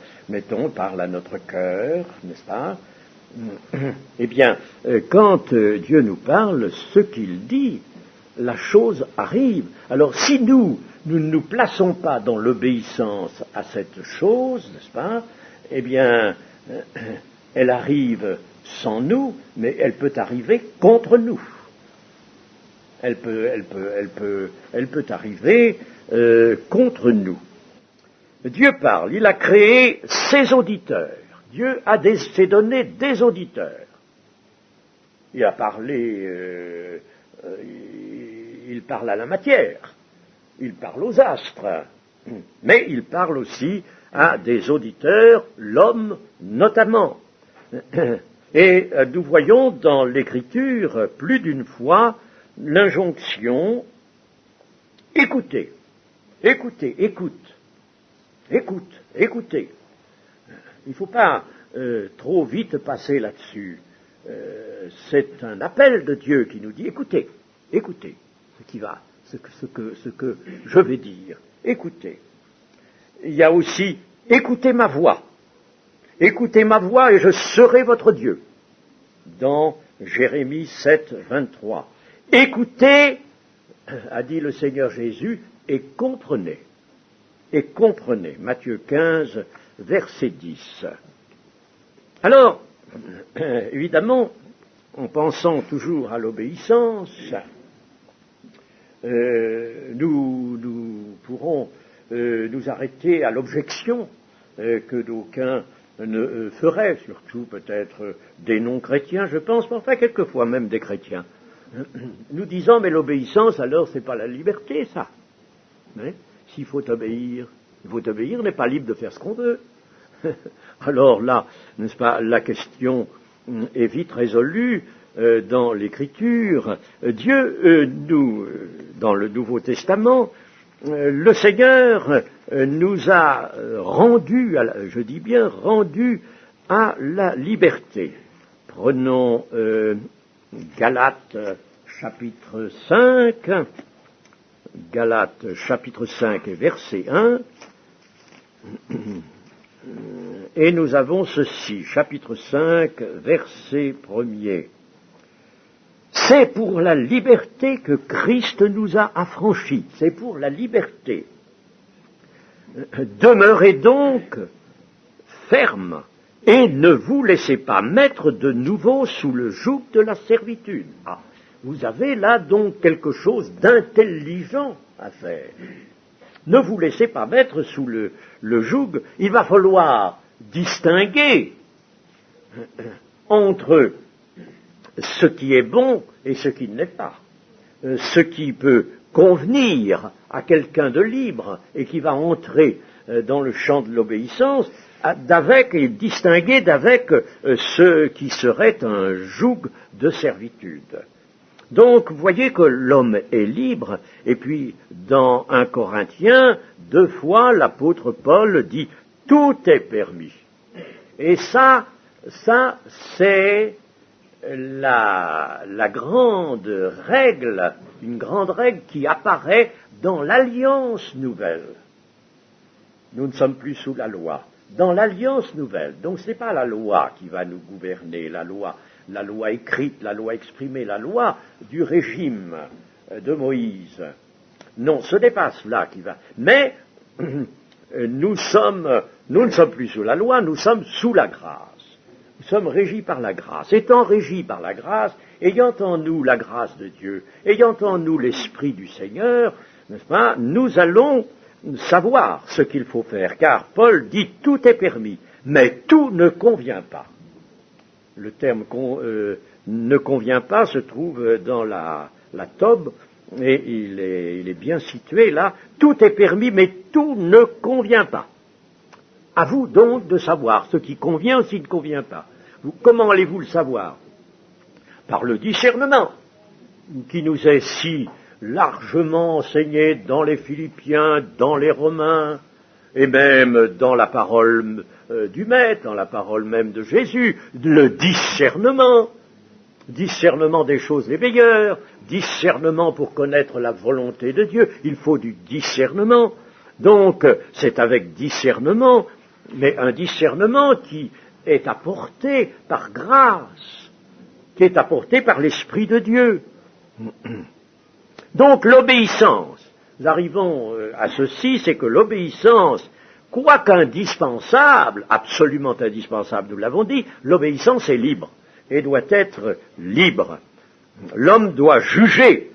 parle à notre cœur, n'est-ce pas? Eh bien, quand Dieu nous parle, ce qu'il dit, la chose arrive. Alors, si nous ne nous plaçons pas dans l'obéissance à cette chose, n'est-ce pas? Eh bien, elle arrive sans nous, mais elle peut arriver contre nous. Elle peut arriver contre nous. Dieu parle, il a créé ses auditeurs. Dieu s'est donné des auditeurs. il a parlé, il parle à la matière, il parle aux astres, mais il parle aussi à des auditeurs, l'homme notamment. Et nous voyons dans l'Écriture plus d'une fois l'injonction « écoutez, écoutez, écoutez ». Il ne faut pas trop vite passer là-dessus. C'est un appel de Dieu qui nous dit « écoutez, écoutez ce qui va, ce que je vais dire, écoutez ». Il y a aussi « écoutez ma voix ». Écoutez ma voix et je serai votre Dieu. Dans Jérémie 7, 23. Écoutez, a dit le Seigneur Jésus, et comprenez. Et comprenez. Matthieu 15, verset 10. Alors, évidemment, en pensant toujours à l'obéissance, nous pourrons nous arrêter à l'objection que d'aucuns ne feraient, surtout peut-être des non-chrétiens, je pense, mais enfin quelquefois même des chrétiens, nous disant, mais l'obéissance, alors c'est pas la liberté, ça. S'il faut obéir, on n'est pas libre de faire ce qu'on veut. Alors là, n'est-ce pas, la question est vite résolue dans l'Écriture. Dieu, dans le Nouveau Testament, le Seigneur nous a rendu, je dis bien rendu à la liberté. Prenons Galates chapitre 5, Galates chapitre 5 et verset 1, et nous avons ceci, chapitre 5, verset 1er. C'est pour la liberté que Christ nous a affranchis. C'est pour la liberté. Demeurez donc fermes et ne vous laissez pas mettre de nouveau sous le joug de la servitude. Ah, vous avez là donc quelque chose d'intelligent à faire. Ne vous laissez pas mettre sous le joug. Il va falloir distinguer entre ce qui est bon et ce qui ne l'est pas. Ce qui peut convenir à quelqu'un de libre et qui va entrer dans le champ de l'obéissance, et distinguer d'avec ce qui serait un joug de servitude. Donc, vous voyez que l'homme est libre, et puis dans 1 Corinthiens, 2 fois, l'apôtre Paul dit « tout est permis ». Et ça c'est la grande règle, une grande règle qui apparaît dans l'Alliance nouvelle. Nous ne sommes plus sous la loi. Dans l'Alliance nouvelle, donc ce n'est pas la loi qui va nous gouverner, la loi écrite, la loi exprimée, la loi du régime de Moïse. Non, ce n'est pas cela qui va. Mais nous ne sommes plus sous la loi, nous sommes sous la grâce. Nous sommes régis par la grâce. Étant régis par la grâce, ayant en nous la grâce de Dieu, ayant en nous l'Esprit du Seigneur, n'est-ce pas, nous allons savoir ce qu'il faut faire, car Paul dit tout est permis, mais tout ne convient pas. Le terme ne convient pas se trouve dans la Tob, et il est bien situé là. Tout est permis, mais tout ne convient pas. À vous donc de savoir ce qui convient ou ce qui ne convient pas. Comment allez-vous le savoir? Par le discernement, qui nous est si largement enseigné dans les Philippiens, dans les Romains, et même dans la parole du Maître, dans la parole même de Jésus, le discernement des choses les meilleures, discernement pour connaître la volonté de Dieu, il faut du discernement. Donc, c'est avec discernement, mais un discernement qui est apporté par grâce, qui est apporté par l'Esprit de Dieu. Donc, l'obéissance, nous arrivons à ceci, c'est que l'obéissance, quoique indispensable, absolument indispensable, nous l'avons dit, l'obéissance est libre et doit être libre. L'homme doit juger.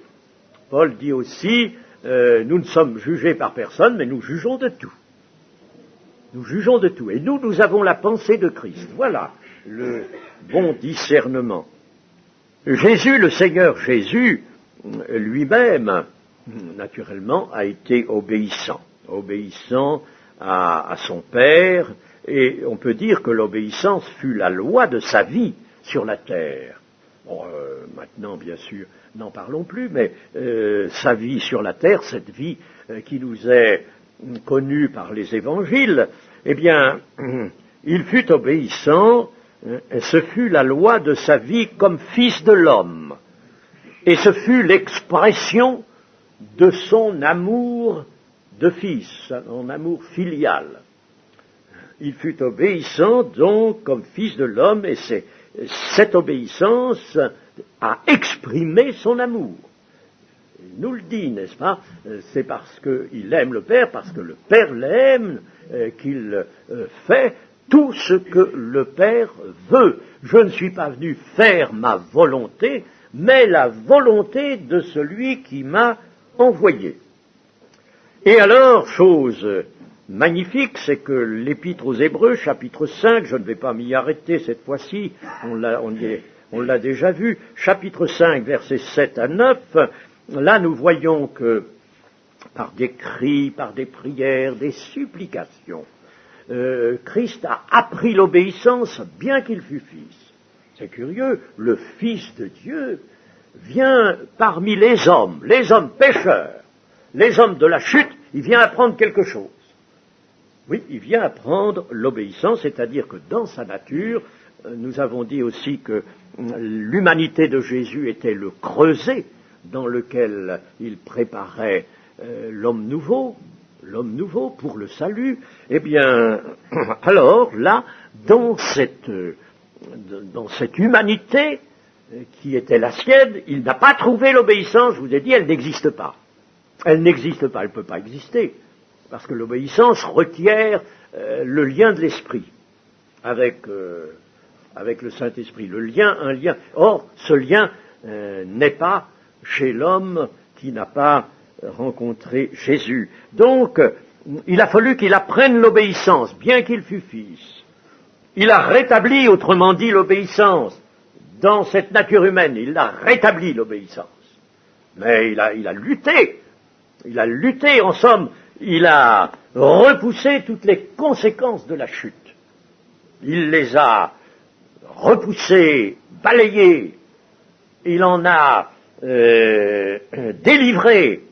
Paul dit aussi, nous ne sommes jugés par personne, mais nous jugeons de tout. Nous jugeons de tout. Et nous avons la pensée de Christ. Voilà le bon discernement. Jésus, le Seigneur Jésus, lui-même, naturellement, a été obéissant à son Père, et on peut dire que l'obéissance fut la loi de sa vie sur la terre. Bon, maintenant, bien sûr, n'en parlons plus, mais sa vie sur la terre, cette vie qui nous est connue par les évangiles, eh bien, il fut obéissant, ce fut la loi de sa vie comme fils de l'homme, et ce fut l'expression de son amour de fils, son amour filial. Il fut obéissant donc comme fils de l'homme, et cette obéissance a exprimé son amour. Il nous le dit, n'est-ce pas? C'est parce qu'il aime le Père, parce que le Père l'aime, qu'il fait tout ce que le Père veut. Je ne suis pas venu faire ma volonté, mais la volonté de celui qui m'a envoyé. Et alors, chose magnifique, c'est que l'Épître aux Hébreux, chapitre 5, je ne vais pas m'y arrêter cette fois-ci, on l'a déjà vu, chapitre 5, versets 7 à 9, là nous voyons que par des cris, par des prières, des supplications, Christ a appris l'obéissance bien qu'il fût fils. C'est curieux, le Fils de Dieu vient parmi les hommes pécheurs, les hommes de la chute, il vient apprendre quelque chose. Oui, il vient apprendre l'obéissance, c'est-à-dire que dans sa nature, nous avons dit aussi que l'humanité de Jésus était le creuset dans lequel il préparait l'homme nouveau pour le salut. Eh bien, alors là, dans cette humanité qui était la sienne, il n'a pas trouvé l'obéissance, je vous ai dit, elle n'existe pas. Elle n'existe pas, elle ne peut pas exister, parce que l'obéissance requiert le lien de l'esprit avec le Saint-Esprit. Un lien. Or, ce lien n'est pas chez l'homme qui n'a pas rencontré Jésus. Donc, il a fallu qu'il apprenne l'obéissance, bien qu'il fût fils. Il a rétabli, autrement dit, l'obéissance dans cette nature humaine. Il a rétabli l'obéissance. Mais il a lutté. Il a lutté, en somme, il a repoussé toutes les conséquences de la chute. Il les a repoussées, balayées. Il en a délivré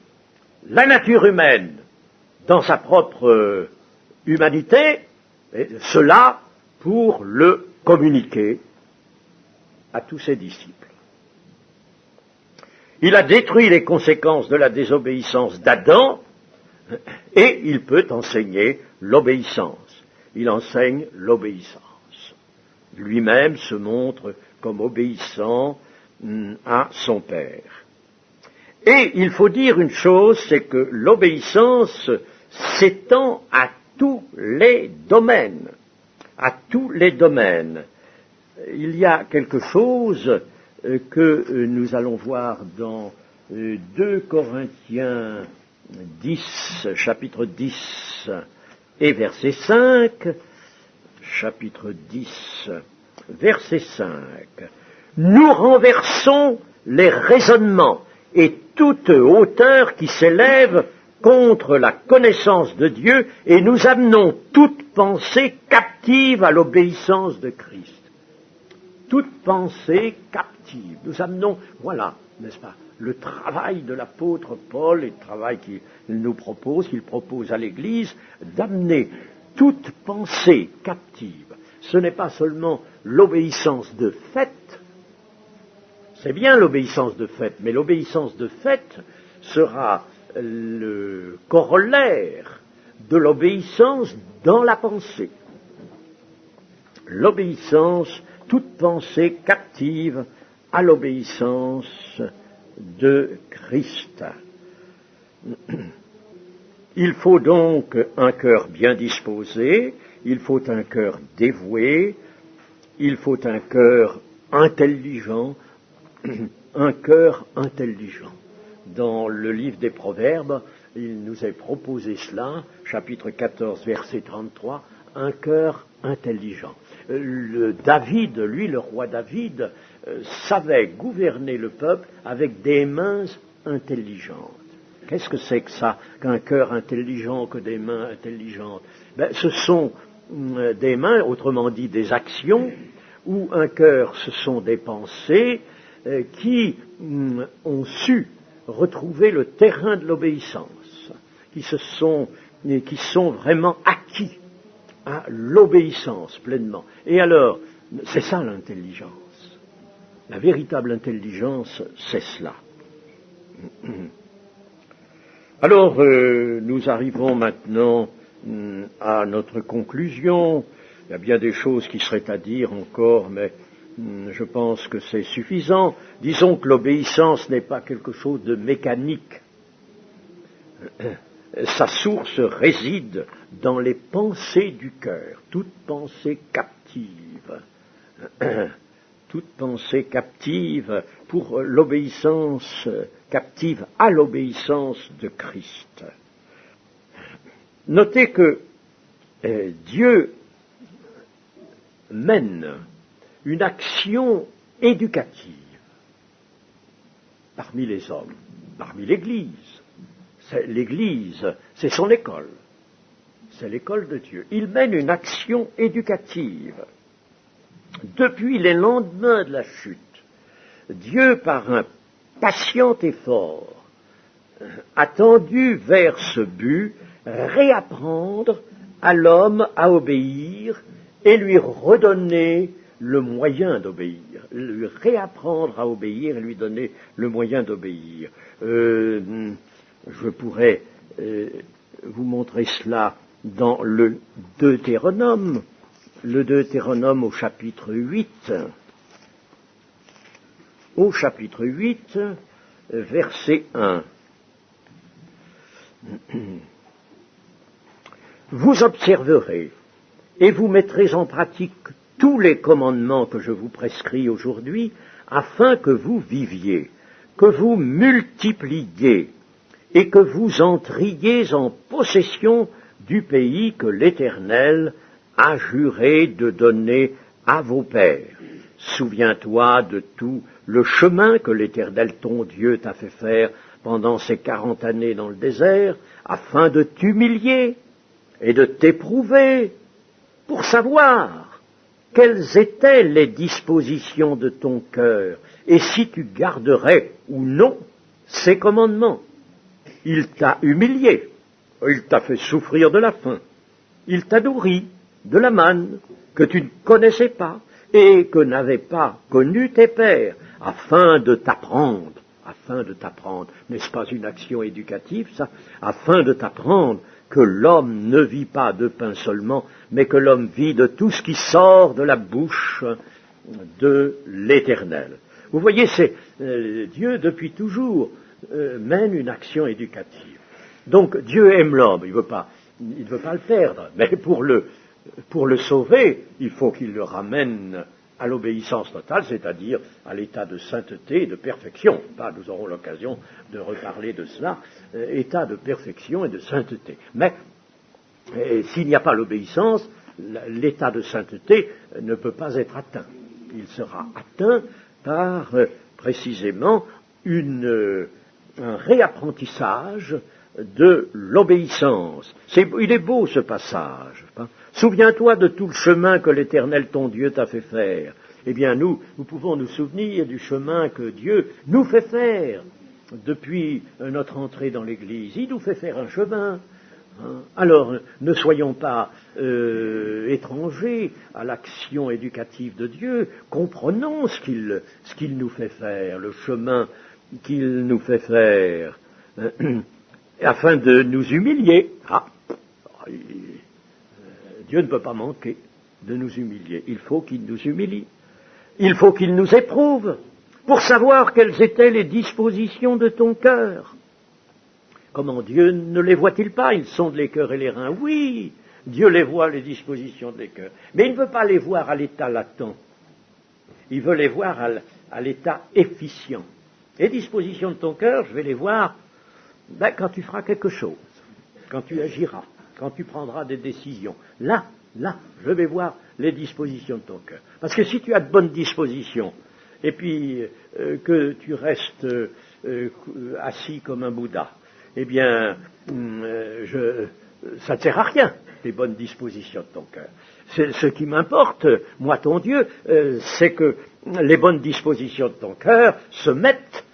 la nature humaine dans sa propre humanité, et cela pour le communiquer à tous ses disciples. Il a détruit les conséquences de la désobéissance d'Adam, et il peut enseigner l'obéissance. Il enseigne l'obéissance. Lui-même se montre comme obéissant à son Père. Et il faut dire une chose, c'est que l'obéissance s'étend à tous les domaines. À tous les domaines. Il y a quelque chose que nous allons voir dans 2 Corinthiens 10, chapitre 10 et verset 5, chapitre 10, verset 5. Nous renversons les raisonnements et toute hauteur qui s'élève contre la connaissance de Dieu et nous amenons toute pensée captive à l'obéissance de Christ. Toute pensée captive. Nous amenons, voilà, n'est-ce pas, le travail de l'apôtre Paul et le travail qu'il nous propose, qu'il propose à l'Église, d'amener toute pensée captive. Ce n'est pas seulement l'obéissance de fait, c'est bien l'obéissance de fait, mais l'obéissance de fait sera le corollaire de l'obéissance dans la pensée. L'obéissance, toute pensée captive à l'obéissance de Christ. Il faut donc un cœur bien disposé, il faut un cœur dévoué, il faut un cœur intelligent, un cœur intelligent. Dans le livre des Proverbes, il nous est proposé cela, chapitre 14, verset 33, un cœur intelligent. David, lui, le roi David, savait gouverner le peuple avec des mains intelligentes. Qu'est-ce que c'est que ça, qu'un cœur intelligent, que des mains intelligentes? Ce sont des mains, autrement dit des actions, ou un cœur, ce sont des pensées qui ont su retrouver le terrain de l'obéissance, qui sont vraiment acquis à l'obéissance pleinement. Et alors, c'est ça l'intelligence. La véritable intelligence, c'est cela. Alors, nous arrivons maintenant à notre conclusion. Il y a bien des choses qui seraient à dire encore, mais je pense que c'est suffisant. Disons que l'obéissance n'est pas quelque chose de mécanique. Sa source réside dans les pensées du cœur, toute pensée captive. Toute pensée captive pour l'obéissance, captive à l'obéissance de Christ. Notez que Dieu mène une action éducative parmi les hommes, parmi l'Église. L'Église, c'est son école. C'est l'école de Dieu. Il mène une action éducative. Depuis les lendemains de la chute, Dieu, par un patient effort, a tendu vers ce but réapprendre à l'homme à obéir et lui redonner le moyen d'obéir. Lui réapprendre à obéir et lui donner le moyen d'obéir. Je pourrais vous montrer cela dans le Deutéronome. Le Deutéronome au chapitre 8, verset 1. Vous observerez et vous mettrez en pratique tous les commandements que je vous prescris aujourd'hui, afin que vous viviez, que vous multipliiez et que vous entriez en possession du pays que l'Éternel a juré de donner à vos pères. Souviens-toi de tout le chemin que l'Éternel ton Dieu t'a fait faire pendant ces 40 années dans le désert, afin de t'humilier et de t'éprouver, pour savoir quelles étaient les dispositions de ton cœur, et si tu garderais ou non ces commandements. Il t'a humilié, il t'a fait souffrir de la faim, il t'a nourri de la manne que tu ne connaissais pas et que n'avaient pas connu tes pères, afin de t'apprendre, n'est-ce pas une action éducative, ça? Afin de t'apprendre que l'homme ne vit pas de pain seulement, mais que l'homme vit de tout ce qui sort de la bouche de l'Éternel. Vous voyez, c'est Dieu, depuis toujours, mène une action éducative. Donc, Dieu aime l'homme, il ne veut pas le perdre, mais pour le sauver, il faut qu'il le ramène à l'obéissance totale, c'est-à-dire à l'état de sainteté et de perfection. Nous aurons l'occasion de reparler de cela, état de perfection et de sainteté. Mais s'il n'y a pas l'obéissance, l'état de sainteté ne peut pas être atteint. Il sera atteint par précisément un réapprentissage de l'obéissance. Il est beau ce passage. Souviens-toi de tout le chemin que l'Éternel ton Dieu t'a fait faire. Eh bien, nous pouvons nous souvenir du chemin que Dieu nous fait faire depuis notre entrée dans l'Église. Il nous fait faire un chemin. Alors, ne soyons pas étrangers à l'action éducative de Dieu. Comprenons ce qu'il nous fait faire, le chemin qu'il nous fait faire, afin de nous humilier. Dieu ne peut pas manquer de nous humilier. Il faut qu'il nous humilie. Il faut qu'il nous éprouve pour savoir quelles étaient les dispositions de ton cœur. Comment Dieu ne les voit-il pas? Ils sondent les cœurs et les reins. Oui, Dieu les voit, les dispositions des cœurs. Mais il ne veut pas les voir à l'état latent. Il veut les voir à l'état efficient. Les dispositions de ton cœur, je vais les voir quand tu feras quelque chose, quand tu agiras, quand tu prendras des décisions. Là, je vais voir les dispositions de ton cœur. Parce que si tu as de bonnes dispositions, et puis que tu restes assis comme un Bouddha, eh bien, ça ne sert à rien, les bonnes dispositions de ton cœur. Ce qui m'importe, moi ton Dieu, c'est que les bonnes dispositions de ton cœur se mettent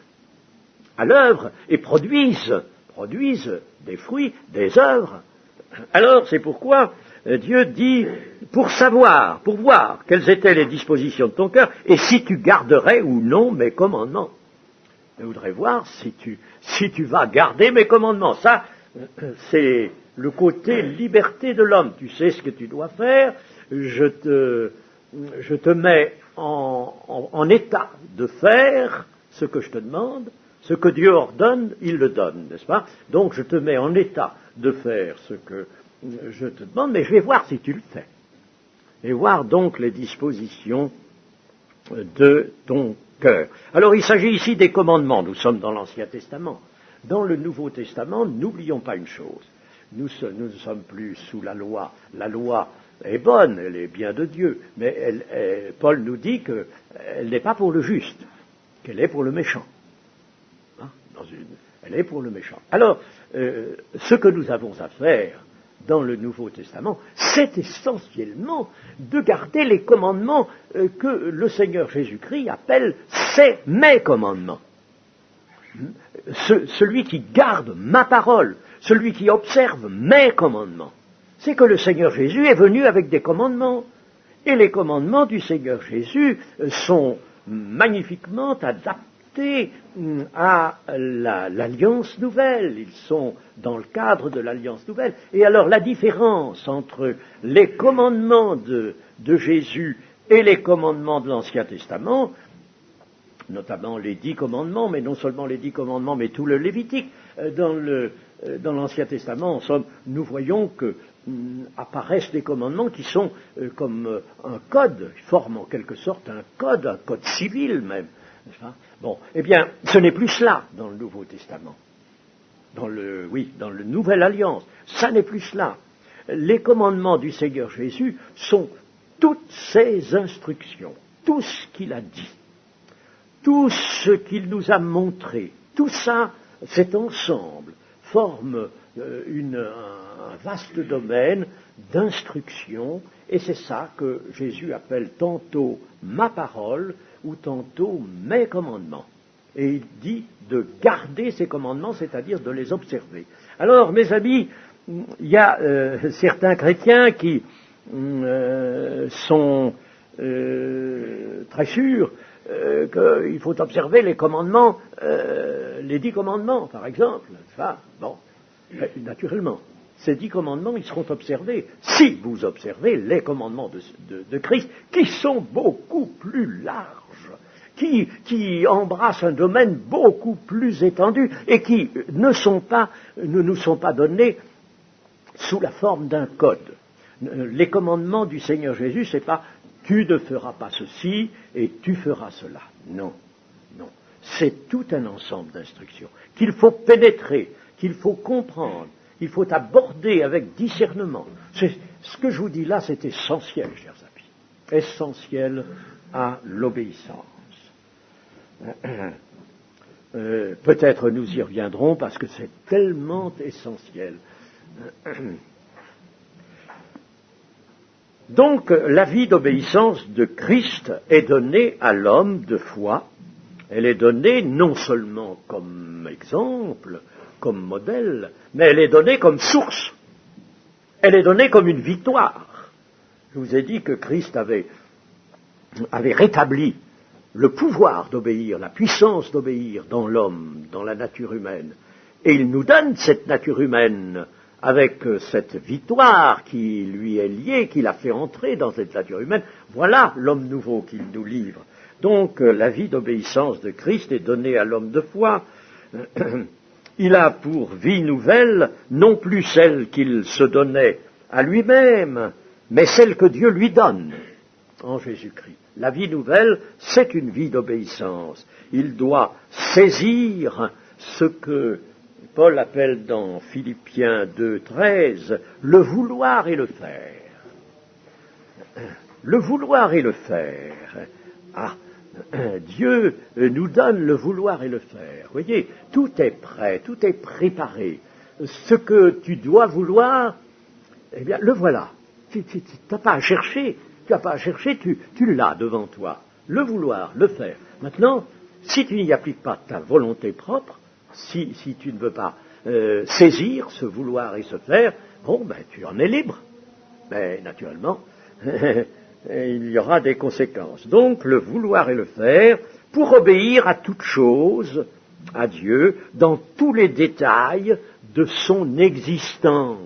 à l'œuvre et produisent des fruits, des œuvres. Alors, c'est pourquoi Dieu dit, pour voir quelles étaient les dispositions de ton cœur, et si tu garderais ou non mes commandements. Je voudrais voir si tu vas garder mes commandements. Ça, c'est le côté liberté de l'homme. Tu sais ce que tu dois faire, je te mets en état de faire ce que je te demande, ce que Dieu ordonne, il le donne, n'est-ce pas? Donc je te mets en état de faire ce que je te demande, mais je vais voir si tu le fais. Et voir donc les dispositions de ton cœur. Alors il s'agit ici des commandements, nous sommes dans l'Ancien Testament. Dans le Nouveau Testament, n'oublions pas une chose, nous ne sommes plus sous la loi. La loi est bonne, elle est bien de Dieu, mais Paul nous dit qu'elle n'est pas pour le juste, qu'elle est pour le méchant. Elle est pour le méchant. Alors, ce que nous avons à faire dans le Nouveau Testament, c'est essentiellement de garder les commandements que le Seigneur Jésus-Christ appelle « c'est mes commandements ». Celui qui garde ma parole, celui qui observe mes commandements, c'est que le Seigneur Jésus est venu avec des commandements. Et les commandements du Seigneur Jésus sont magnifiquement adaptés à l'Alliance nouvelle. Ils sont dans le cadre de l'Alliance nouvelle. Et alors la différence entre les commandements de Jésus et les commandements de l'Ancien Testament, notamment les 10 commandements, mais non seulement les 10 commandements, mais tout le Lévitique, dans l'Ancien Testament, en somme, nous voyons que apparaissent des commandements qui sont comme un code, forment en quelque sorte un code civil même. Bon, eh bien, ce n'est plus cela dans le Nouveau Testament. Dans le Nouvelle Alliance, ça n'est plus cela. Les commandements du Seigneur Jésus sont toutes ses instructions, tout ce qu'il a dit, tout ce qu'il nous a montré, tout ça, cet ensemble, forme un vaste domaine d'instruction, et c'est ça que Jésus appelle tantôt ma parole ou tantôt mes commandements. Et il dit de garder ces commandements, c'est-à-dire de les observer. Alors, mes amis, il y a certains chrétiens qui sont très sûrs qu'il faut observer les commandements, les 10 commandements, par exemple. Enfin, bon, naturellement, ces 10 commandements, ils seront observés si vous observez les commandements de Christ, qui sont beaucoup plus larges, qui embrassent un domaine beaucoup plus étendu et qui ne nous sont pas donnés sous la forme d'un code. Les commandements du Seigneur Jésus, c'est pas tu ne feras pas ceci et tu feras cela. Non, non. C'est tout un ensemble d'instructions qu'il faut pénétrer, qu'il faut comprendre, il faut aborder avec discernement. Ce que je vous dis là, c'est essentiel, chers amis. Essentiel à l'obéissance. Peut-être nous y reviendrons parce que c'est tellement essentiel. Donc, la vie d'obéissance de Christ est donnée à l'homme de foi. Elle est donnée non seulement comme exemple, comme modèle, mais elle est donnée comme source. Elle est donnée comme une victoire. Je vous ai dit que Christ avait rétabli le pouvoir d'obéir, la puissance d'obéir dans l'homme, dans la nature humaine. Et il nous donne cette nature humaine avec cette victoire qui lui est liée, qui l'a fait entrer dans cette nature humaine. Voilà l'homme nouveau qu'il nous livre. Donc la vie d'obéissance de Christ est donnée à l'homme de foi. Il a pour vie nouvelle non plus celle qu'il se donnait à lui-même, mais celle que Dieu lui donne en Jésus-Christ. La vie nouvelle, c'est une vie d'obéissance. Il doit saisir ce que Paul appelle dans Philippiens 2,13 le vouloir et le faire. Le vouloir et le faire. Ah, Dieu nous donne le vouloir et le faire. Vous voyez, tout est prêt, tout est préparé. Ce que tu dois vouloir, eh bien, le voilà. Tu n'as pas à chercher, tu l'as devant toi. Le vouloir, le faire. Maintenant, si tu n'y appliques pas ta volonté propre, si tu ne veux pas saisir ce vouloir et ce faire, bon, ben, tu en es libre. Mais naturellement, il y aura des conséquences. Donc, le vouloir et le faire, pour obéir à toute chose, à Dieu, dans tous les détails de son existence.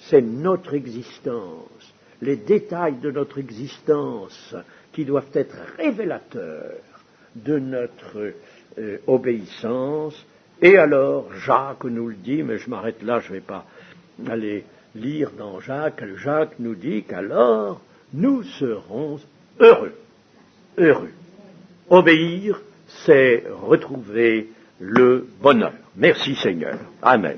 C'est notre existence, les détails de notre existence qui doivent être révélateurs de notre obéissance. Et alors, Jacques nous le dit, mais je m'arrête là, je ne vais pas aller lire dans Jacques. Jacques nous dit qu'alors, nous serons heureux. Heureux. Obéir, c'est retrouver le bonheur. Merci Seigneur. Amen.